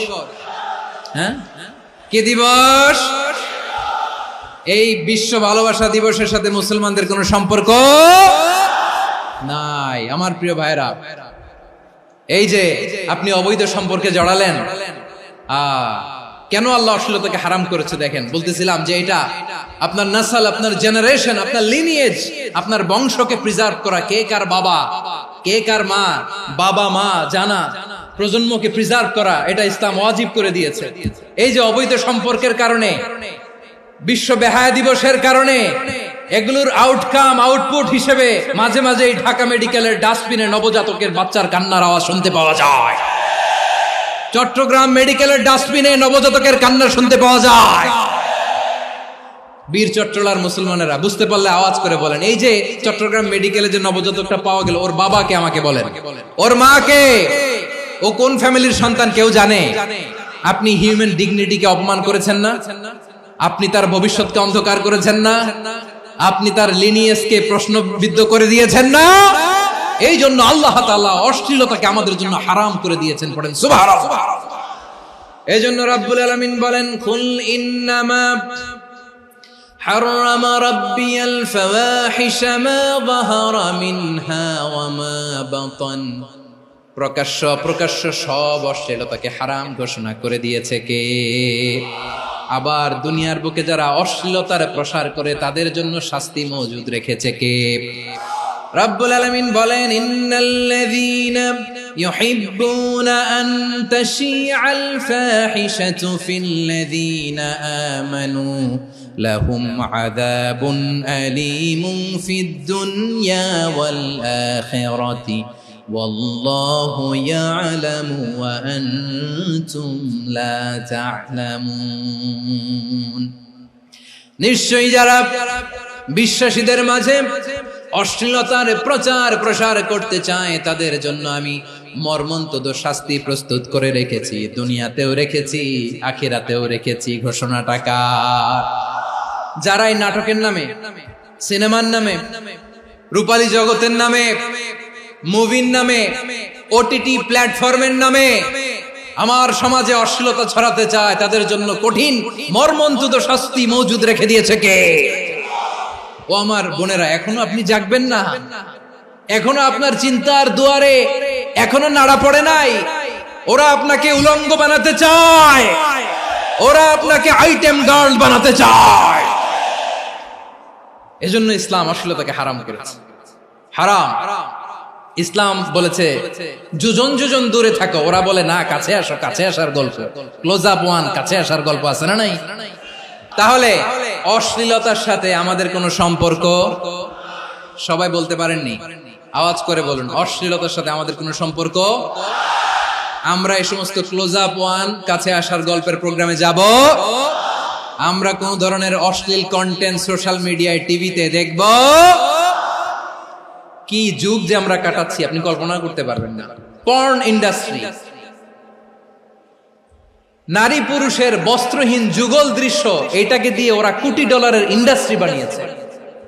Speaker 1: হ্যাঁ, কি দিবস? এই বিশ্ব ভালোবাসা দিবসের সাথে মুসলমানদের কোনো সম্পর্ক নাই। আমার প্রিয় ভাইরা, এই যে আপনি অবৈধ সম্পর্কে জড়ালেন, কেন আল্লাহ অশ্লীলতাকে হারাম করেছে দেখেন। বলতেছিলাম যে এটা আপনার নাসল, আপনার জেনারেশন, আপনার লিনিয়েজ, আপনার বংশকে প্রিজার্ভ করা। কে কার বাবা, কে কার মা, বাবা মা জানা, প্রজন্মকে প্রিজার্ভ করা, এটা ইসলাম ওয়াজিব করে দিয়েছে। এই যে অবৈধ সম্পর্কের কারণে, বিশ্ব বেহায়া দিবসের কারণে, এগুলোর আউটকাম, আউটপুট হিসেবে মাঝে মাঝে এই ঢাকা মেডিকেলের ডাস্টবিনে নবজাতকের বাচ্চার কান্নার আওয়াজ শুনতে পাওয়া যায়। চট্টগ্রাম মেডিকেলের ডাস্টবিনে নবজাতকের কান্না শুনতে পাওয়া যায়। বীর চট্টলার মুসলমানেরা বুঝতে পারলে আওয়াজ করে বলেন, এই যে চট্টগ্রাম মেডিকেলে যে নবজাতকটা পাওয়া গেল, ওর বাবাকে আমাকে বলেন, ওর মাকে, ও কোন ফ্যামিলির সন্তান কেউ জানে? আপনি হিউম্যান ডিগনিটিকে অপমান করেছেন না? আপনি তার ভবিষ্যৎকে অন্ধকার করেছেন না? আপনি তার লিনিয়েজকে প্রশ্নবিদ্ধ করে দিয়েছেন না? এই জন্য আল্লাহ তাআলা অশ্লীলতাকে আমাদের জন্য হারাম করে দিয়েছেন। পড়েন সুবহানাল্লাহ। এই জন্য রাব্বুল আলামিন বলেন, কুল ইন্নামা হারাম রাব্বিয়াল ফাওয়াহিশা মা যাহারা মিনহা ওয়া মা বাতান। প্রকাশ্য অপ্রকাশ্য সব অশ্লীলতাকে হারাম ঘোষণা করে দিয়েছে কে? আবার দুনিয়ার বুকে যারা অশ্লীলতার প্রসার করে তাদের জন্য শাস্তি মজুদ রেখেছে কে? রাব্বুল আলামিন বলেন, ইন্নাল্লাযীনা يحبون أن تشيع الفاحشة في الذين آمنوا لهم عذاب أليم في الدنيا والآخرة والله يعلم وأنتم لا تعلمون নিশ্চয়ই যারা বিশ্বাসীদের মাঝে অশ্লীলতার প্রচার প্রসার করতে চায় তাদের জন্য আমি মর্মন্তুদ শাস্তি প্রস্তুত করে রেখেছি, দুনিয়াতেও রেখেছি, আখিরাতেও রেখেছি। ঘোষণাটা কার? যারা এই নাটকের নামে, সিনেমার নামে, রূপালী জগতের নামে, মুভির নামে, ওটিটি প্ল্যাটফর্মের নামে আমার সমাজে অশ্লীলতা ছড়াতে চায় তাদের জন্য কঠিন মর্মন্তুদ শাস্তি মজুদ রেখে দিয়েছে কে? ও আমার বোনেরা, এখনো আপনি জাগবেন না? এখনো আপনার চিন্তার দুয়ারে এখনো নাড়া পড়ে নাই? ওরা আপনাকে উলঙ্গ বানাতে চায়, ওরা আপনাকে আইটেম গার্ল বানাতে চায়। এজন্য ইসলাম অশ্লীলতাকে হারাম করেছে। হারাম। ইসলাম বলেছে যোজন যোজন দূরে থাকো, ওরা বলে না কাছে আসো, কাছে আসার গল্প, ক্লোজ আপ ওয়ান, কাছে আসার গল্প আছে না নাই? তাহলে অশ্লীলতার সাথে আমাদের কোনো সম্পর্ক? সবাই বলতে পারেননি, আওয়াজ করে বলুন, অশ্লীলতার সাথে আমাদের কোনো সম্পর্ক? আমরা এই সমস্ত ক্লোজ আপ ওয়ান, কাছে আসার গল্পের প্রোগ্রামে যাব? আমরা কোন ধরনের অশ্লীল কন্টেন্ট সোশ্যাল মিডিয়ায়, টিভিতে দেখব? কি যুগ যে আমরা কাটাচ্ছি আপনি কল্পনা করতে পারবেন না। পর্ন ইন্ডাস্ট্রি, নারী পুরুষের বস্ত্রহীন যুগল দৃশ্য, এটাকে দিয়ে ওরা কোটি ডলারের ইন্ডাস্ট্রি বানিয়েছে।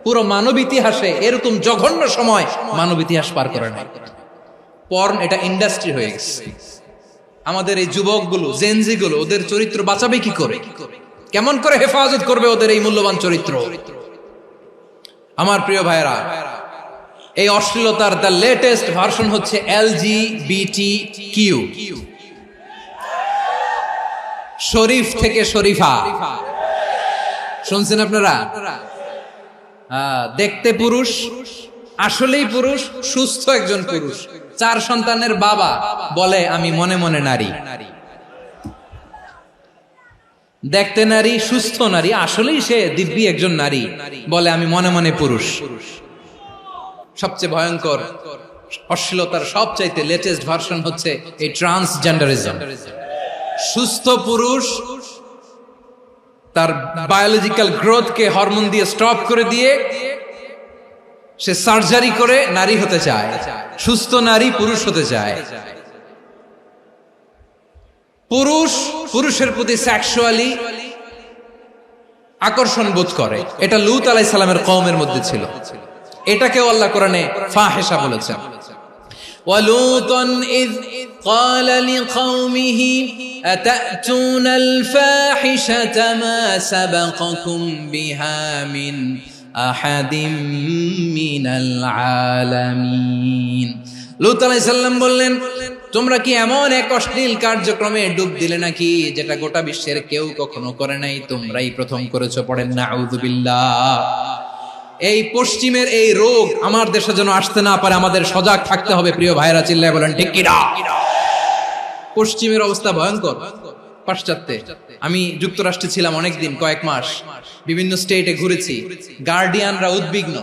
Speaker 1: পুরো মানব ইতিহাসে এরকম জঘন্য সময় মানব ইতিহাস পার করে নাই। পর্ন এটা ইন্ডাস্ট্রি হয়ে গেছে। আমাদের এই যুবকগুলো, জেনজি গুলো, ওদের চরিত্র বাঁচাবে কি করে? কেমন করে হেফাজত করবে ওদের এই মূল্যবান চরিত্র? আমার প্রিয় ভাইরা, এই অশ্লীলতার দ্য লেটেস্ট ভার্সন হচ্ছে LGBTQ, শরীফ থেকে শরীফা। শুনছেন আপনারা? দেখতে পুরুষ, আসলেই পুরুষ, সুস্থ একজন পুরুষ, 4 সন্তানের বাবা, বলে আমি মনে মনে নারী। দেখতে নারী, সুস্থ নারী, আসলেই সে দিব্যি একজন নারী, বলে আমি মনে মনে পুরুষ। সবচেয়ে ভয়ঙ্কর অশ্লীলতার সবচাইতে লেটেস্ট ভার্সন হচ্ছে এই ট্রান্সজেন্ডারিজম। সুস্থ পুরুষ তার বায়োলজিক্যাল গ্রোথকে হরমোন দিয়ে স্টপ করে দিয়ে সে সার্জারি করে নারী হতে চায়, সুস্থ নারী পুরুষ হতে চায়। পুরুষ পুরুষের প্রতি সেক্সুয়ালি আকর্ষণ বোধ করে, এটা লূত আলাইহিস সালামের কওমের মধ্যে ছিল। এটাকেও আল্লাহ কোরআনে ফাহিশা বলেছেন। ওয়ালুতান ইয قال لقومه أتأتون الفاحشة ما سبقكم بها من أحد من العالمين। লূত আলাইহিস সালাম বললেন, তোমরা কি এমন এক অশ্লীল কার্যক্রমে ডুব দিলে নাকি যেটা গোটা বিশ্বের কেউ কখনো করে নাই, তোমরাই প্রথম করেছো? পড়েন নাউযুবিল্লাহ। এই পশ্চিমের এই রোগ আমার দেশে যেন আসতে না পারে, আমাদের সজাগ থাকতে হবে। প্রিয় ভাইরা, চিল্লায় বলেন ঠিক কি না? পশ্চিমের অবস্থা ভয়ঙ্কর। পাশ্চাত্যে, আমি যুক্তরাষ্ট্রে ছিলাম অনেকদিন, কয়েক মাস, বিভিন্ন স্টেটে ঘুরেছি। গার্ডিয়ানরা উদ্বিগ্ন,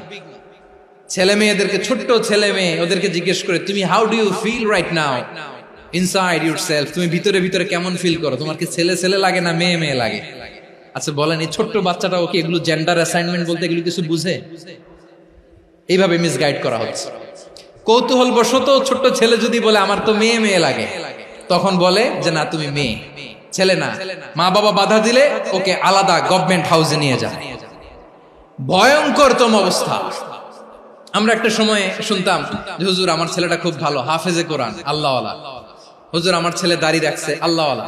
Speaker 1: ছেলে মেয়েদেরকে, ছোট্ট ছেলে মেয়ে, ওদেরকে জিজ্ঞেস করে, তুমি how do you feel right now inside yourself? তুমি ভিতরে ভিতরে কেমন ফিল করো? তোমার কি ছেলে ছেলে লাগে না মেয়ে মেয়ে লাগে? আচ্ছা বলেন, এই ছোট্ট বাচ্চাটাও কি এগুলো জেন্ডার অ্যাসাইনমেন্ট বলতে এগুলো কিছু বুঝে? এইভাবে মিসগাইড করা হচ্ছে। কৌতূহল বশত ছোট্ট ছেলে যদি বলে আমার তো মেয়ে মেয়ে লাগে, তখন বলে যে না তুমি মেয়ে, ছেলে না। মা বাবা বাধা দিলে ওকে আলাদা গভর্নমেন্ট হাউসে নিয়ে যায়। ভয়ঙ্করতম অবস্থা। আমরা একটা সময় শুনতাম যে হুজুর আমার ছেলেটা খুব ভালো, হাফেজে কোরআন, আল্লাহওয়ালা। হুজুর আমার ছেলে দাড়ি রাখছে, আল্লাহওয়ালা।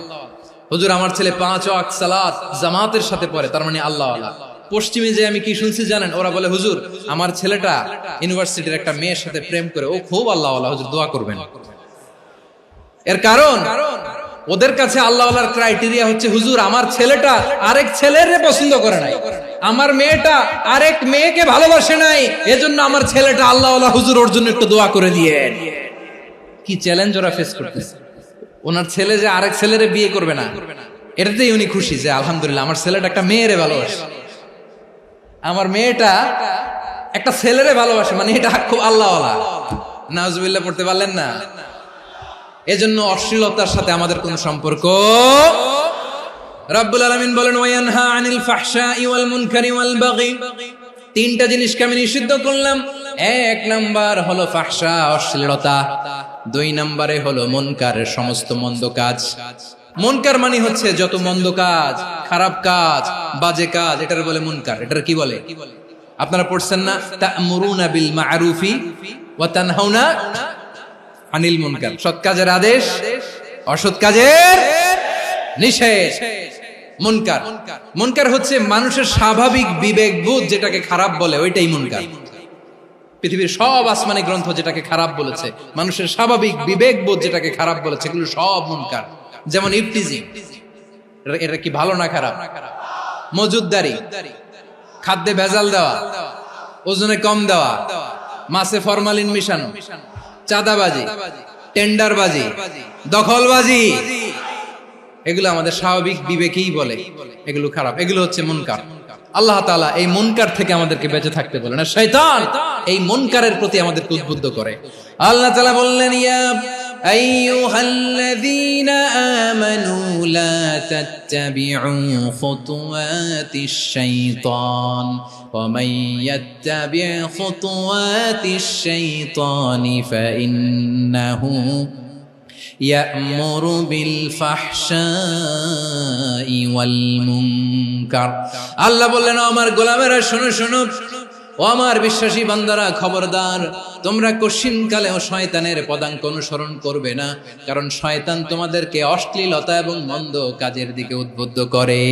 Speaker 1: হুজুর আমার ছেলে 5 ওয়াক্ত সালাত জামাতের সাথে পড়ে, তার মানে আল্লাহওয়ালা। পশ্চিমে যে আমি কি শুনছি জানেন? ওরা বলে হুজুর আমার ছেলেটা ইউনিভার্সিটির একটা মেয়ের সাথে প্রেম করে, ও খুব আল্লাহওয়ালা, হুজুর দোয়া করবেন। এর কারণ ওদের কাছে আল্লাহওয়ালার ক্রাইটেরিয়া হচ্ছে হুজুর আমার ছেলেটা আরেক ছেলের পছন্দ করে নাই, আমার মেয়েটা আরেক মেয়েকে ভালোবাসে নাই, এজন্য আমার ছেলেটা আল্লাহওয়ালা, হুজুর ওর জন্য একটু দোয়া করে দিয়েন। কি চ্যালেঞ্জ ওরা ফেস করতেছে। ওনার ছেলে যে আরেক ছেলেরে বিয়ে করবে না, এটাতেই উনি খুশি যে আলহামদুলিল্লাহ আমার ছেলেটা একটা মেয়েরে ভালোবাসে, আমার মেয়েটা একটা ছেলেরে ভালোবাসে, মানে এটা খুব আল্লাহওয়ালা। নাউজুবিল্লাহ পড়তে পারলেন না? এজন্য অশ্লীলতার সাথে আমাদের কোন সম্পর্ক। রাব্বুল আলামিন বলেন ওয়ায়ানহা আনিল ফাহশাই ওয়াল মুনকারি ওয়াল বাগি, তিনটা জিনিসকে আমি নিষিদ্ধ করলাম। এক নাম্বার হলো ফাহশা, অশ্লীলতা। দুই নম্বরে হলো মুনকার, সমস্ত মন্দ কাজ। মুনকার মানে হচ্ছে যত মন্দ কাজ, খারাপ কাজ, বাজে কাজ, এটার বলে মুনকার। এটার কি বলে? আপনারা পড়ছেন না, তা'মুরুনা বিল মা'রুফি ওয়া তানহাউনা আনিল মুনকার। সৎ কাজের আদেশ, অসৎ কাজের নিষেধ। মুনকার, মুনকার হচ্ছে মানুষের স্বাভাবিক বিবেকবোধ যেটাকে খারাপ বলে, ওইটাই মুনকার। পৃথিবীর সব আসমানি গ্রন্থ যেটাকে খারাপ বলেছে, মানুষের স্বাভাবিক বিবেকবোধ যেটাকে খারাপ বলেছে, এগুলো সব মুনকার। যেমন ইফতিজিং, এটা কি ভালো না খারাপ? মজুদদারি, খাদ্যে ভেজাল দেওয়া, ওজনে কম দেওয়া, মাছে ফরমালিন মিশানো, চাঁদাবাজি, টেন্ডারবাজি, দখলবাজি, এগুলো আমাদের স্বাভাবিক বিবেকেই বলে এগুলো খারাপ, এগুলো হচ্ছে মুনকার। আল্লাহ তাআলা এই মুনকার থেকে আমাদেরকে বেঁচে থাকতে বলেন, আর শয়তান এই মুনকারের প্রতি আমাদেরকে উদ্বুদ্ধ করে। আল্লাহ তাআলা বললেন, ইয়া আইয়ুহাল্লাযীনা আমানু লা তাত্তাবিউ খুতুওয়াতিশ শাইতান ওয়া মান ইয়াত্তাবি' খুতুওয়াতিশ শাইতানি ফাইন্নাহু ইয়া'মুরু বিল ফাহশাই ওয়াল মুনকার। আল্লাহ বললেন, আমার গোলামেরা শোনো শোনো, ও আমার বিশ্বাসী বান্দারা খবরদার, তোমরা কশিনকালেও শয়তানের পদাঙ্ক অনুসরণ করবে না, কারণ শয়তান তোমাদেরকে অশ্লীলতা এবং মন্দ কাজের দিকে উদ্বুদ্ধ করে।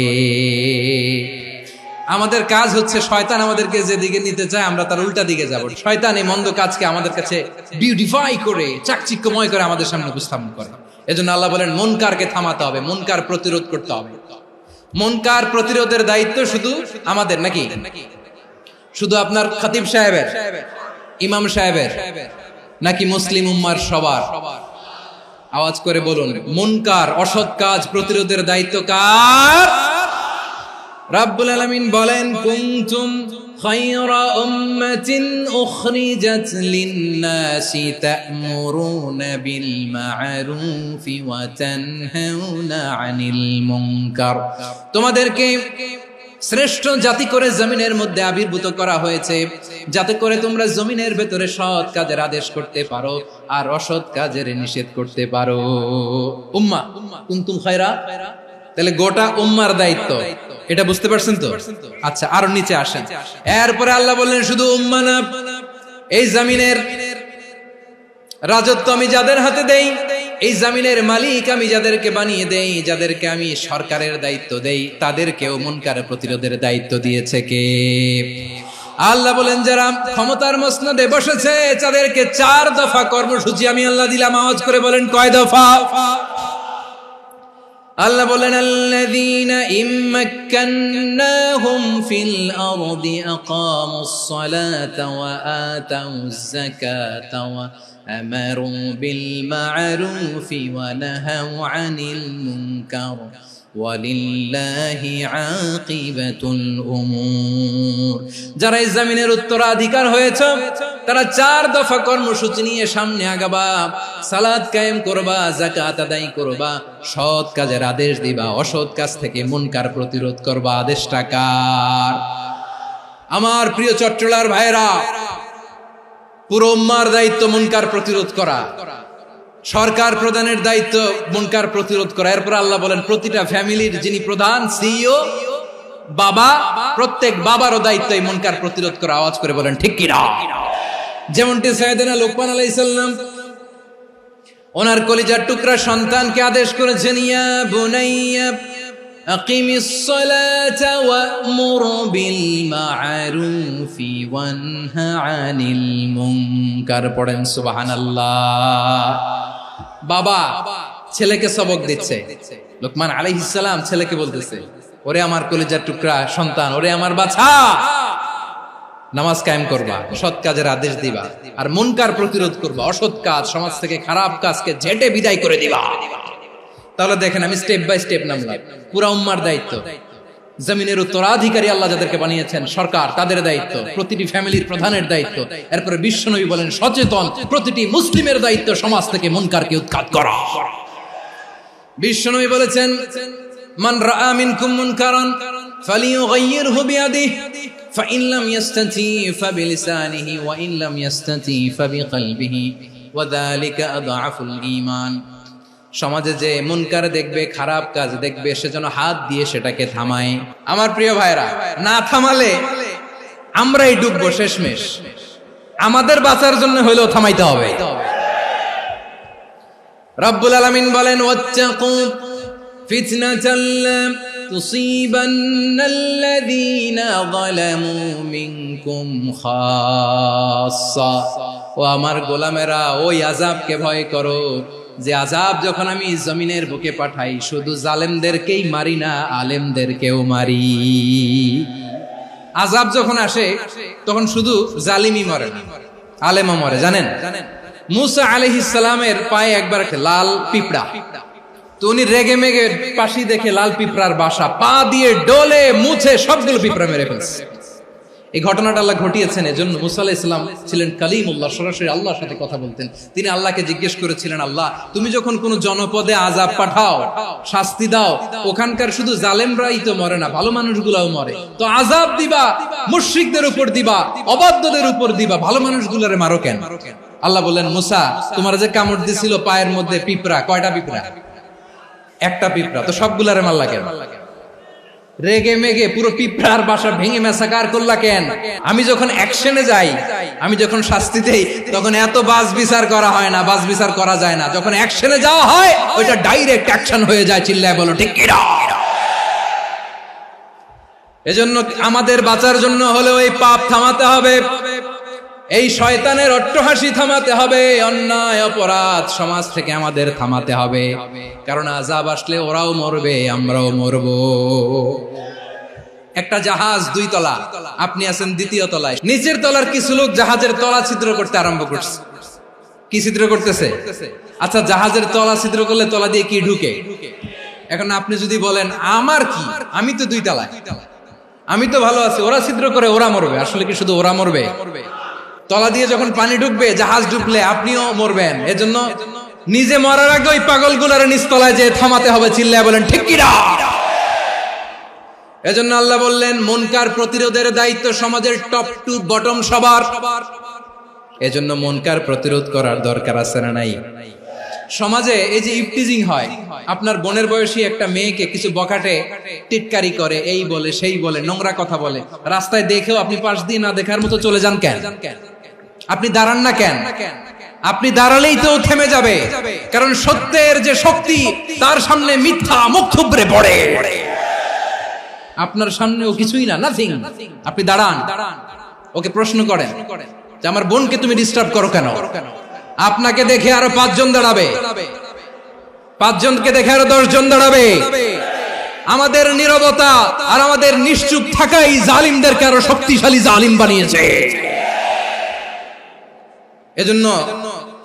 Speaker 1: আমাদের কাজ হচ্ছে শয়তান আমাদেরকে যেদিকে নিতে চায় আমরা তার উল্টা দিকে যাব। শয়তান এই মন্দ কাজকে আমাদের কাছে বিউটিফাই করে, চাকচিক্যময় করে আমাদের সামনে উপস্থাপন করে। এজন্য আল্লাহ বলেন মুনকারকে থামাতে হবে, মুনকার প্রতিরোধ করতে হবে। মুনকার প্রতিরোধের দায়িত্ব শুধু আমাদের নাকি? শুধু আপনার খতিব সাহেবের, ইমাম সাহেবের, নাকি মুসলিম উম্মার সবার? আওয়াজ করে বলুন, মুনকার অসৎ কাজ প্রতিরোধের দায়িত্ব কার? রাব্বুল আলামিন বলেন, কুনতুম খায়রা উম্মাতিন উখরিজাত লিন-নাসি তা'মুরুনা বিল মা'রুফি ওয়া তানহাউনা আনিল মুনকার। তোমাদেরকে শ্রেষ্ঠ জাতি করে জমিনের মধ্যে আবির্ভূত করা হয়েছে, যাতে করে তোমরা জমিনের ভেতরে সৎ কাজের আদেশ করতে পারো আর অসৎ কাজের নিষেধ করতে পারো। উম্মাহ, কুনতুম খায়রা, তাহলে গোটা উম্মার দায়িত্ব, এটা বুঝতে পারছেন তো? আচ্ছা, আরো নিচে আসেন। এরপরে আল্লাহ বললেন, শুধু উম্মাহ না, এই জমিনের রাজত্ব আমি যাদের হাতে দেই, এই জমিনের মালিক আমি যাদেরকে বানিয়ে দেই, যাদেরকে আমি সরকারের দায়িত্ব দেই, তাদেরকেও মুনকার প্রতিরোধের দায়িত্ব দিয়েছে কে? আল্লাহ বলেন, যারা ক্ষমতার মসনদে বসেছে তাদেরকে 4 দফা কর্মসূচি আমি আল্লাহ দিলাম। আওয়াজ করে বলেন, কয় দফা? আল্লাহ বলেন, আল্লাযীনা ইম্মাক্কান্নাহুম ফিল আরদি আকামুস সালাতা ওয়া আতাউয যাকাতা ওয়া আমারু বিল মা'রুফি ওয়া নাহাউ আনিল মুনকার ওয়ালিল্লাহি আকিবাতুল উমুর। যারা এই জমিনের উত্তরাধিকার হয়েছে তারা 4 দফা কর্মসূচি নিয়ে সামনে আগাবা। সালাত কায়েম করবা, যাকাত আদায় করবা, সৎ কাজের আদেশ দিবা, অসৎ কাজ থেকে মুনকার প্রতিরোধ করবা। আদেশটা কার? আমার প্রিয় চট্টলার ভাইরা, পুরো উম্মার দায়িত্ব মুনকার প্রতিরোধ করা, সরকার প্রধানের দায়িত্ব মুনকার প্রতিরোধ করা। এরপর আল্লাহ বলেন, প্রতিটা ফ্যামিলির যিনি প্রধান সিইও বাবা, প্রত্যেক বাবারও দায়িত্ব এই মুনকার প্রতিরোধ করা। আওয়াজ করে বলেন ঠিক কি না? যেমনটি সাইয়েদনা লোকমান আলাইহিস সালাম ওনার কলিজার টুকরা সন্তানকে আদেশ করেছেন, ইয়া বুনাইয়া আকিমিস সালাতা ওয়া'মুর বিল মা'রুফি ওয়ানহা আনিল মুনকার। পড়েন সুবহানাল্লাহ। বাবা ছেলেকে সবক দিচ্ছে, লোকমান আলাইহিস সালাম ছেলেকে বলতেছে, ওরে আমার কলিজার টুকরা সন্তান, ওরে আমার বাছা, নামাজ কায়েম করবা, সৎ কাজের আদেশ দিবা, আর মুনকার প্রতিরোধ করবা, অসৎ কাজ সমাজ থেকে খারাপ কাজকে ঝেঁটে বিদায় করে দিবা। তাহলে দেখেন আমি স্টেপ বাই স্টেপ নামলাম। পুরা উম্মার দায়িত্ব, জমিনের উত্তরাধিকারী আল্লাহ যাদেরকে বানিয়েছেন সরকার, তাদের দায়িত্ব, প্রতিটি ফ্যামিলির প্রধানের দায়িত্ব, এরপরে বিশ্বনবী বলেন সচেতন প্রতিটি মুসলিমের দায়িত্ব সমাজ থেকে মুনকারকে উৎখাত করা। বিশ্বনবী বলেছেন মান রাআ মিনকুম মুনকারান ফালিয়ুগাইয়িরহু বিয়াদিহি ফাইন লাম ইয়াসতাতি ফাবিলিসানিহি ওয়া ইন লাম ইয়াসতাতি ফাবিকলবিহি ওয়া যালিকা আযআফুল ঈমান। সমাজে যে মুনকার দেখবে, খারাপ কাজ দেখবে, সে যেন হাত দিয়ে সেটাকে থামায়। আমার প্রিয় ভাইরা, না থামালে আমরাই ডুববো শেষমেশ। আমাদের বাঁচার জন্য হইলেও থামাইতে হবে। রব্বুল আলামিন বলেন ওয়াত্তাকু ফিতনাতাল লা তুসিবান্নাল্লাযীনা যালামু মিনকুম খাসসা। ও আমার গোলামেরা, ওই আযাবকে ভয় করো যে আযাব যখন আমি জমিনের বুকে পাঠাই শুধু জালেমদেরকেই মারি না, আলেমদেরকেও মারি। আযাব যখন আসে তখন শুধু জালিমই মরে না, আলেমও মরে। জানেন মুসা আলাইহিস সালামের পায়ে একবার লাল পিঁপড়া, তো উনি রেগে মেগে পাশি দেখে লাল পিঁপড়ার বাসা, পা দিয়ে ডলে মুছে সবগুলো পিঁপড়া মেরে ফেলছে। এই ঘটনাটা আল্লাহ ঘটিয়েছেন। এজন্য মুসা আলাইহিস সালাম ছিলেন কালিমুল্লাহ, সরাসরি আল্লাহর সাথে কথা বলতেন। তিনি আল্লাহকে জিজ্ঞেস করেছিলেন, আল্লাহ তুমি যখন কোন জনপদে আযাব পাঠাও, শাস্তি দাও, ওখানকার শুধু জালেমরাই তো মরে না, ভালো মানুষগুলাও মরে, তো আযাব দিবা মুশরিকদের উপর দিবা, অবাধ্যদের উপর দিবা, ভালো মানুষগুলোরে মারো কেন? আল্লাহ বললেন, মুসা তোমার যে কামড় দিছিল পায়ের মধ্যে পিঁপড়া, কয়টা পিঁপড়া? একটা পিঁপড়া, তো সবগুলারে মারলা কেন? রেগে মেগে পুরো পিঁপড়ার বাসা ভেঙে মেসাকার করলা কেন? আমি যখন অ্যাকশনে যাই, আমি যখন শাস্তি দেই, তখন এত বাস বিচার করা হয় না, বাস বিচার করা যায় না। যখন অ্যাকশনে যাওয়া হয় ওইটা ডাইরেক্ট অ্যাকশন হয়ে যায়। চিল্লায় বলো ঠিক কি না? এজন্য আমাদের বাঁচার জন্য হলেও এই পাপ থামাতে হবে, এই শয়তানের অট্টহাসি থামাতে হবে, অন্যায় অপরাধ সমাজ থেকে আমাদের থামাতে হবে। কারণ আযাব আসলে ওরাও মরবে, আমরাও মরব। একটা জাহাজ 2 তলা, আপনি আছেন 2য় তলায়। নিচের তলার কিছু লোক জাহাজের তলা ছিদ্র করতে আরম্ভ করছে। কি ছিদ্র করতেছে? আচ্ছা, জাহাজের তলা ছিদ্র করলে তলা দিয়ে কি ঢুকে? এখন আপনি যদি বলেন আমার কি, আমি তো 2 তলায়, আমি তো ভালো আছি, ওরা ছিদ্র করে ওরা মরবে। আসলে কি শুধু ওরা মরবে? তলা দিয়ে যখন পানি ঢুকবে, জাহাজ ঢুকলে আপনিও মরবেন। এজন্য নিজে মরার আগে ওই পাগলগুলোর নিচতলায় যে থামাতে হবে। চিল্লায় বলেন ঠিক কি না? এজন্য আল্লাহ বললেন মুনকার প্রতিরোধের দায়িত্ব সমাজের টপ টু বটম সবার। এজন্য মুনকার প্রতিরোধ করার দরকার আছে না নাই? সমাজে এই যে ইফটিজিং হয়, আপনার বোনের বয়সী একটা মেয়েকে কিছু বকাটে টিটকারি করে, এই বলে সেই বলে, নোংরা কথা বলে, রাস্তায় দেখেও আপনি পাশ দিয়ে না দেখার মতো চলে যান কেন? আপনি দাঁড়ান না কেন? আপনি দাঁড়ালেই তো থেমে যাবে, কারণ সত্যের যে শক্তি তার সামনে মিথ্যা মুখ থুবড়ে পড়ে। আপনার সামনে ও কিছুই না, নাথিং। আপনি দাঁড়ান, ওকে প্রশ্ন করেন যে আমার বোনকে তুমি ডিস্টার্ব করো কেন? আপনাকে দেখে আরো 5 জন দাঁড়াবে, 5 জনকে দেখে আরো 10 জন দাঁড়াবে। আমাদের নীরবতা আর আমাদের নিশ্চুপ থাকাই জালিমদেরকে আরো শক্তিশালী জালিম বানিয়েছে। এজন্য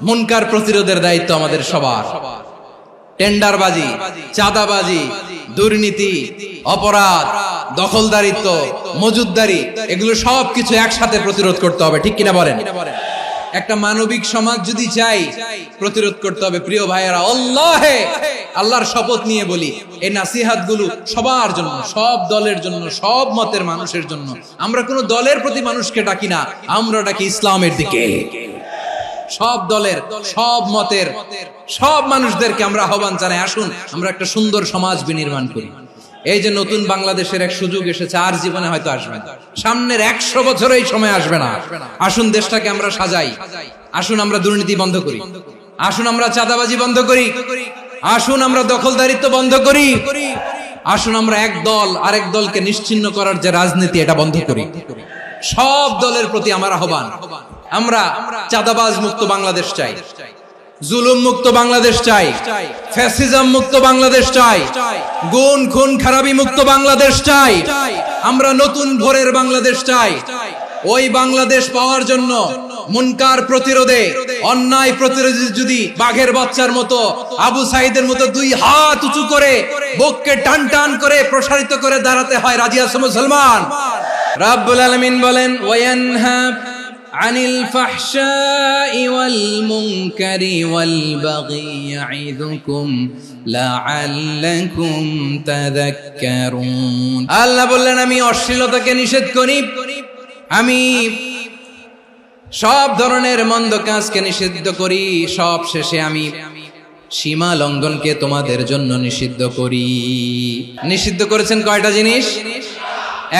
Speaker 1: মুনকার প্রতিরোধের দায়িত্ব আমাদের সবার। টেন্ডারবাজি, চাঁদাবাজি, দুর্নীতি, অপরাধ, দখলদারিত্ব, মজুদদারি, এগুলো সবকিছু একসাথে প্রতিরোধ করতে হবে। ঠিক কিনা বলেন? একটা মানবিক সমাজ যদি চাই, প্রতিরোধ করতে হবে। প্রিয় ভাইয়েরা, আল্লাহর শপথ নিয়ে বলি, এই নাসিহাত গুলো সবার জন্য, সব দলের জন্য, সব মতের মানুষের জন্য। আমরা কোনো দলের প্রতি মানুষকে ডাকি না, আমরা ডাকি ইসলামের দিকে। সব দলের, সব মতের, সব মানুষদেরকে আমরা আহ্বান জানাই, আসুন আমরা একটা সুন্দর সমাজ বিনির্মাণ করি। এই যে নতুন বাংলাদেশের এক সুযোগ এসেছে, আর জীবনে হয়তো আসবে না, সামনের 100 বছর এই সময় আসবে না। আসুন দেশটাকে আমরা সাজাই, আসুন আমরা দুর্নীতি বন্ধ করি, আসুন আমরা চাঁদাবাজি বন্ধ করি, আসুন আমরা দখলদারিত্ব বন্ধ করি, আসুন আমরা এক দল আরেক দলকে নিশ্চিহ্ন করার যে রাজনীতি, এটা বন্ধ করি। সব দলের প্রতি আমার আহ্বান, আমরা চাঁদাবাজ মুক্ত বাংলাদেশ চাই, জুলুম মুক্ত বাংলাদেশ চাই, ফ্যাসিজম মুক্ত বাংলাদেশ চাই, গুণ খুন খারাপি মুক্ত বাংলাদেশ চাই, আমরা নতুন ভোরের বাংলাদেশ চাই। ওই বাংলাদেশ পাওয়ার জন্য মুনকার প্রতিরোধে, অন্যায় প্রতিরোধে যদি বাঘের বাচ্চার মতো, আবু সাইদের মতো দুই হাত উঁচু করে বুককে টান টান করে প্রসারিত করে দাঁড়াতে হয়, রাজি আছো মুসলমান? রাব্বুল আলামিন বলেন ওয়ায়ানহা আনিল ফাহশাই ওয়াল মুনকারি ওয়াল বাগি ইয়াইদুকুম লাআল্লাকুম তাযাক্কারুন। আল্লাহ বললেন আমি অশ্লীলতাকে নিষেধ করি, আমি সব ধরনের মন্দ কাজকে নিষিদ্ধ করি, সব শেষে আমি সীমা লঙ্ঘনকে তোমাদের জন্য নিষিদ্ধ করি। নিষিদ্ধ করেছেন কয়টা জিনিস?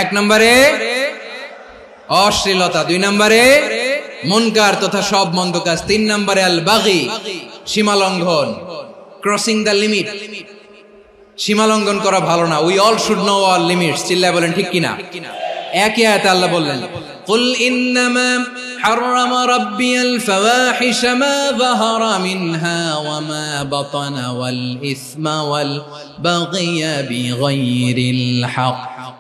Speaker 1: 1 নম্বরে অশ্লীলতা, 2 নম্বরে মুনকার তথা সব মন্দ কাজ, 3 নম্বরে আল বাগি সীমা লঙ্ঘন, ক্রসিং দ্য লিমিট। সীমা লঙ্ঘন করা ভালো না। We all should know our limits. চিল্লায় বলেন ঠিক কিনা? একই আয়াতে আল্লাহ বললেন কুল ইন্নামা হারামা রাব্বিয়াল ফাওয়াহিশা মা যাহারা মিনহা ওয়া মা বাতানা ওয়াল ইসমা ওয়াল বাগিয়া বিগাইরিল হক।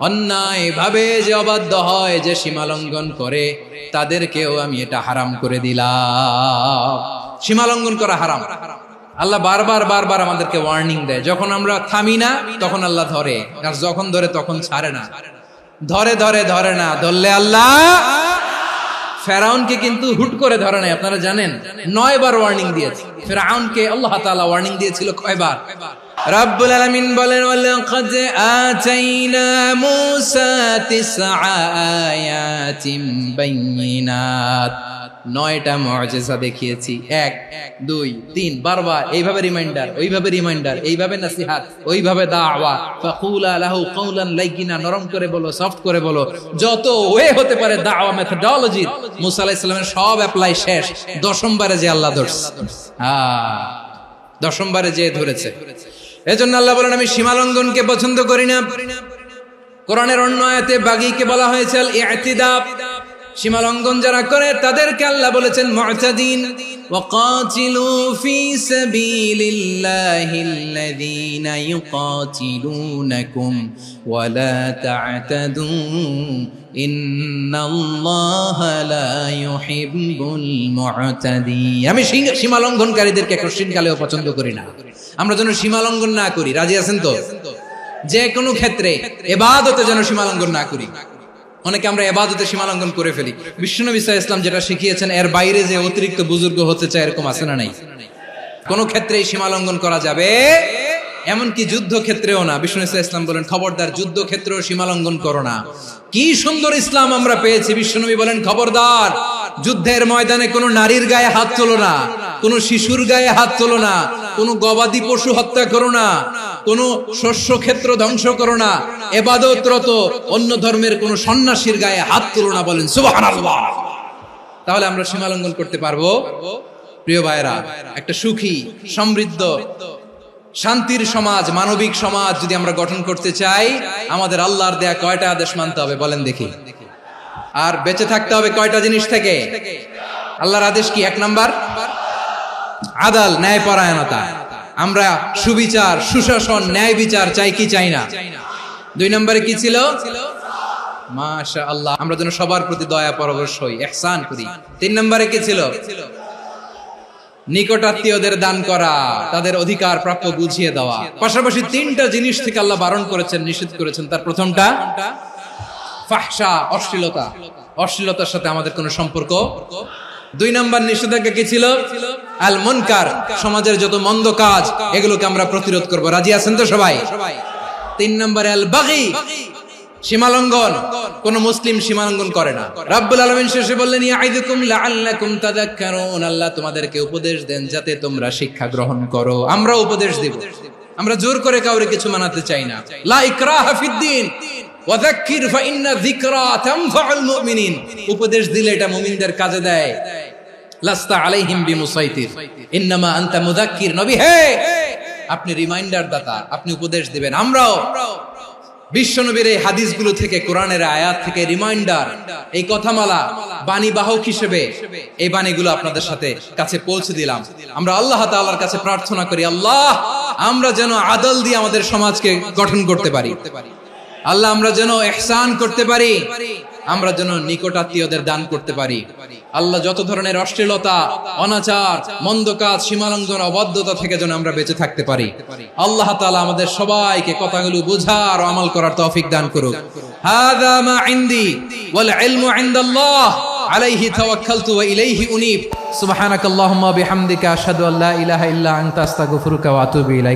Speaker 1: অন্যায় ভাবে যে অবাধ্য হয়, যে সীমা লঙ্ঘন করে, তাদেরকেও আমি এটা হারাম করে দিলাম। সীমা লঙ্ঘন করা হারাম। আল্লাহ বারবার বারবার আমাদেরকে ওয়ার্নিং দেয়। যখন আমরা থামি না তখন আল্লাহ ধরে, আর যখন ধরে তখন ছাড়ে না। ধরে ধরে ধরে না, ধরলে আল্লাহ। ফেরাউনকে কিন্তু হুট করে ধরে নাই, আপনারা জানেন 9 বার ওয়ার্নিং দিয়েছে। ফেরাউনকে আল্লাহ তাআলা ওয়ার্নিং দিয়েছিল কয়বার? রাব্বুল আলামিন বলেন ওয়ালাকাদ আতাইনা মূসা 9 আয়াতিন বাইয়িনাত। 9টা মুআজিজা দেখিয়েছি। 1 2 3 বারবার এইভাবে রিমাইন্ডার, ওইভাবে রিমাইন্ডার, এইভাবে নসিহত, ওইভাবে দাওয়া। ফাকুলা লাহু কাওলান লাইয়িনা, নরম করে বলো, সফট করে বলো, যত ওয়ে হতে পারে দাওয়া মেথডোলজি। মুসা আলাইহিস সালামের সব অ্যাপ্লাই শেষ। 10ম বারে যে আল্লাহ ধরছে, 10ম বারে যে ধরেছে। এজন্য আল্লাহ বলেন আমি সীমা লঙ্ঘনকে পছন্দ করি না। কোরআনের অন্য আয়াতে বাগীকে বলা হয়েছে আল ইতিদা। সীমা লঙ্ঘন যারা করে তাদেরকে আল্লাহ বলেছেন মুতাদিন। ওয়াকাতিলু ফি সাবিলিল্লাহিল্লাযীনা ইউকাতিলুনাকুম ওয়া লা তা'তাদু ইন্নাল্লাহা লা ইউহিব্বুল মুতাদিন। আমি সীমা লঙ্ঘনকারীদেরকে কোশ্চিনকালেও পছন্দ করি না। আমরা যেন সীমা লঙ্ঘন না করি, রাজি আছেন তো? যে কোনো ক্ষেত্রে ইবাদতে যেন সীমা লঙ্ঘন না করি। অনেকে আমরা ইবাদতে সীমা লঙ্ঘন করে ফেলি। বিশ্বনবী সাল্লাল্লাহু আলাইহি ওয়াসাল্লাম যেটা শিখিয়েছেন এর বাইরে যে অতিরিক্ত বুজুর্গ হতে চায়, এরকম আছে না নাই? কোন ক্ষেত্রেই সীমা লঙ্ঘন করা যাবে, এমনকি যুদ্ধ ক্ষেত্রেও না। বিশ্বনবী সাল্লাল্লাহু আলাইহি ওয়াসাল্লাম বলেন খবরদার যুদ্ধ ক্ষেত্রেও সীমা লঙ্ঘন করো না। কি সুন্দর ইসলাম আমরা পেয়েছি। বিশ্বনবী বলেন খবরদার যুদ্ধের ময়দানে কোনো নারীর গায়ে হাত তোলো না, কোনো শিশুর গায়ে হাত তোলো না, কোনো গবাদি পশু হত্যা করো না, কোনো শস্য ক্ষেত্র ধ্বংস করো না, ইবাদতরত অন্য ধর্মের কোনো সন্ন্যাসীর গায়ে হাত তোলো না। বলেন সুবহানাল্লাহ। তাহলে আমরা সীমা লঙ্ঘন করতে পারবো? প্রিয় ভাইরা, একটা সুখী, সমৃদ্ধ, শান্তির সমাজ, মানবিক সমাজ যদি আমরা গঠন করতে চাই, আমাদের আল্লাহর দেয়া কয়টা আদেশ মানতে হবে বলেন দেখি? আর বেঁচে থাকতে হবে কয়টা জিনিস থেকে? আল্লাহর আদেশ কি? 1 নাম্বার আদাল, ন্যায়পরায়ণতা। আমরা সুবিচার, সুশাসন, ন্যায় বিচার চাই কি চাই না? 2 নম্বরে কি ছিল? মাশাআল্লাহ, আমরা যেন সবার প্রতি দয়া পরবশ হই, ইহসান করি। 3 নম্বরে কি ছিল? নিকটাত্মীয়দের দান করা, তাদের অধিকার প্রাপ্য বুঝিয়ে দেওয়া। পাশাপাশি 3টা জিনিস থেকে আল্লাহ বারণ করেছেন, নিষেধ করেছেন। তার প্রথমটা ফাহশা, অশ্লীলতা। অশ্লীলতার সাথে আমাদের কোনো সম্পর্ক। 2 নম্বর নিষেধাজ্ঞা কি ছিল? আল মুনকার, সমাজের যত মন্দ কাজ এগুলোকে আমরা প্রতিরোধ করব। রাজি আছেন তো সবাই? 3 নম্বরে আল বাগী, সীমালঙ্ঘন। কোন মুসলিম সীমালঙ্ঘন করে না। রাব্বুল আলামিন শেষে বললেন ইয়াইদুকুম লাআল্লাকুম তাযাক্কারুন। আল্লাহ তোমাদেরকে উপদেশ দেন যাতে তোমরা শিক্ষা গ্রহণ করো। আমরা উপদেশ দেব, আমরা জোর করে কাউরে কিছু মানাতে চাই না। লা ইকরাহা ফিদ্দিন ওয়াযাক্কির ফাইন্না যিকরা তানফাউল মুমিনিন। উপদেশ দিলে এটা মুমিনদের কাজে দেয়। লাস্তা আলাইহিম বিমুসাইতির ইন্নামা আনতা মুযাক্কির। নবী হে, আপনি রিমাইন্ডার দাতা, আপনি উপদেশ দিবেন। আমরাও বিশ্বনবীর এই হাদিসগুলো থেকে, কোরআনের আয়াত থেকে রিমাইন্ডার, এই কথামালা, বাণী বাহক হিসেবে এই বাণীগুলো আপনাদের সাথে কাছে পৌঁছে দিলাম। আমরা আল্লাহ তাআলার কাছে প্রার্থনা করি, আল্লাহ আমরা যেন আদল দিয়ে আমাদের সমাজকে গঠন করতে পারি। আল্লাহ আমরা যেন ইহসান করতে পারি। আমরা যেন নিকটাত্মীয়দের দান করতে পারি। আল্লাহ যত ধরনের অশ্লীলতা, অনাচার, মন্দ কাজ, সীমালঙ্ঘন, অবাধ্যতা থেকে যেন আমরা বেঁচে থাকতে পারি। আল্লাহ তাআলা আমাদের সবাইকে কথাগুলো বুঝার ও আমল করার তৌফিক দান করুক। হাযা মা ইনদি ওয়াল ইলমু ইনদাল্লাহ আলাইহি তাওয়াক্কালতু ওয়া ইলাইহি উনীব। সুবহানাকাল্লাহুম্মা বিহামদিকা আশহাদু আল্লা ইলাহা ইল্লা আনতা আস্তাগফিরুকা ওয়া আতুবু ইলাইক।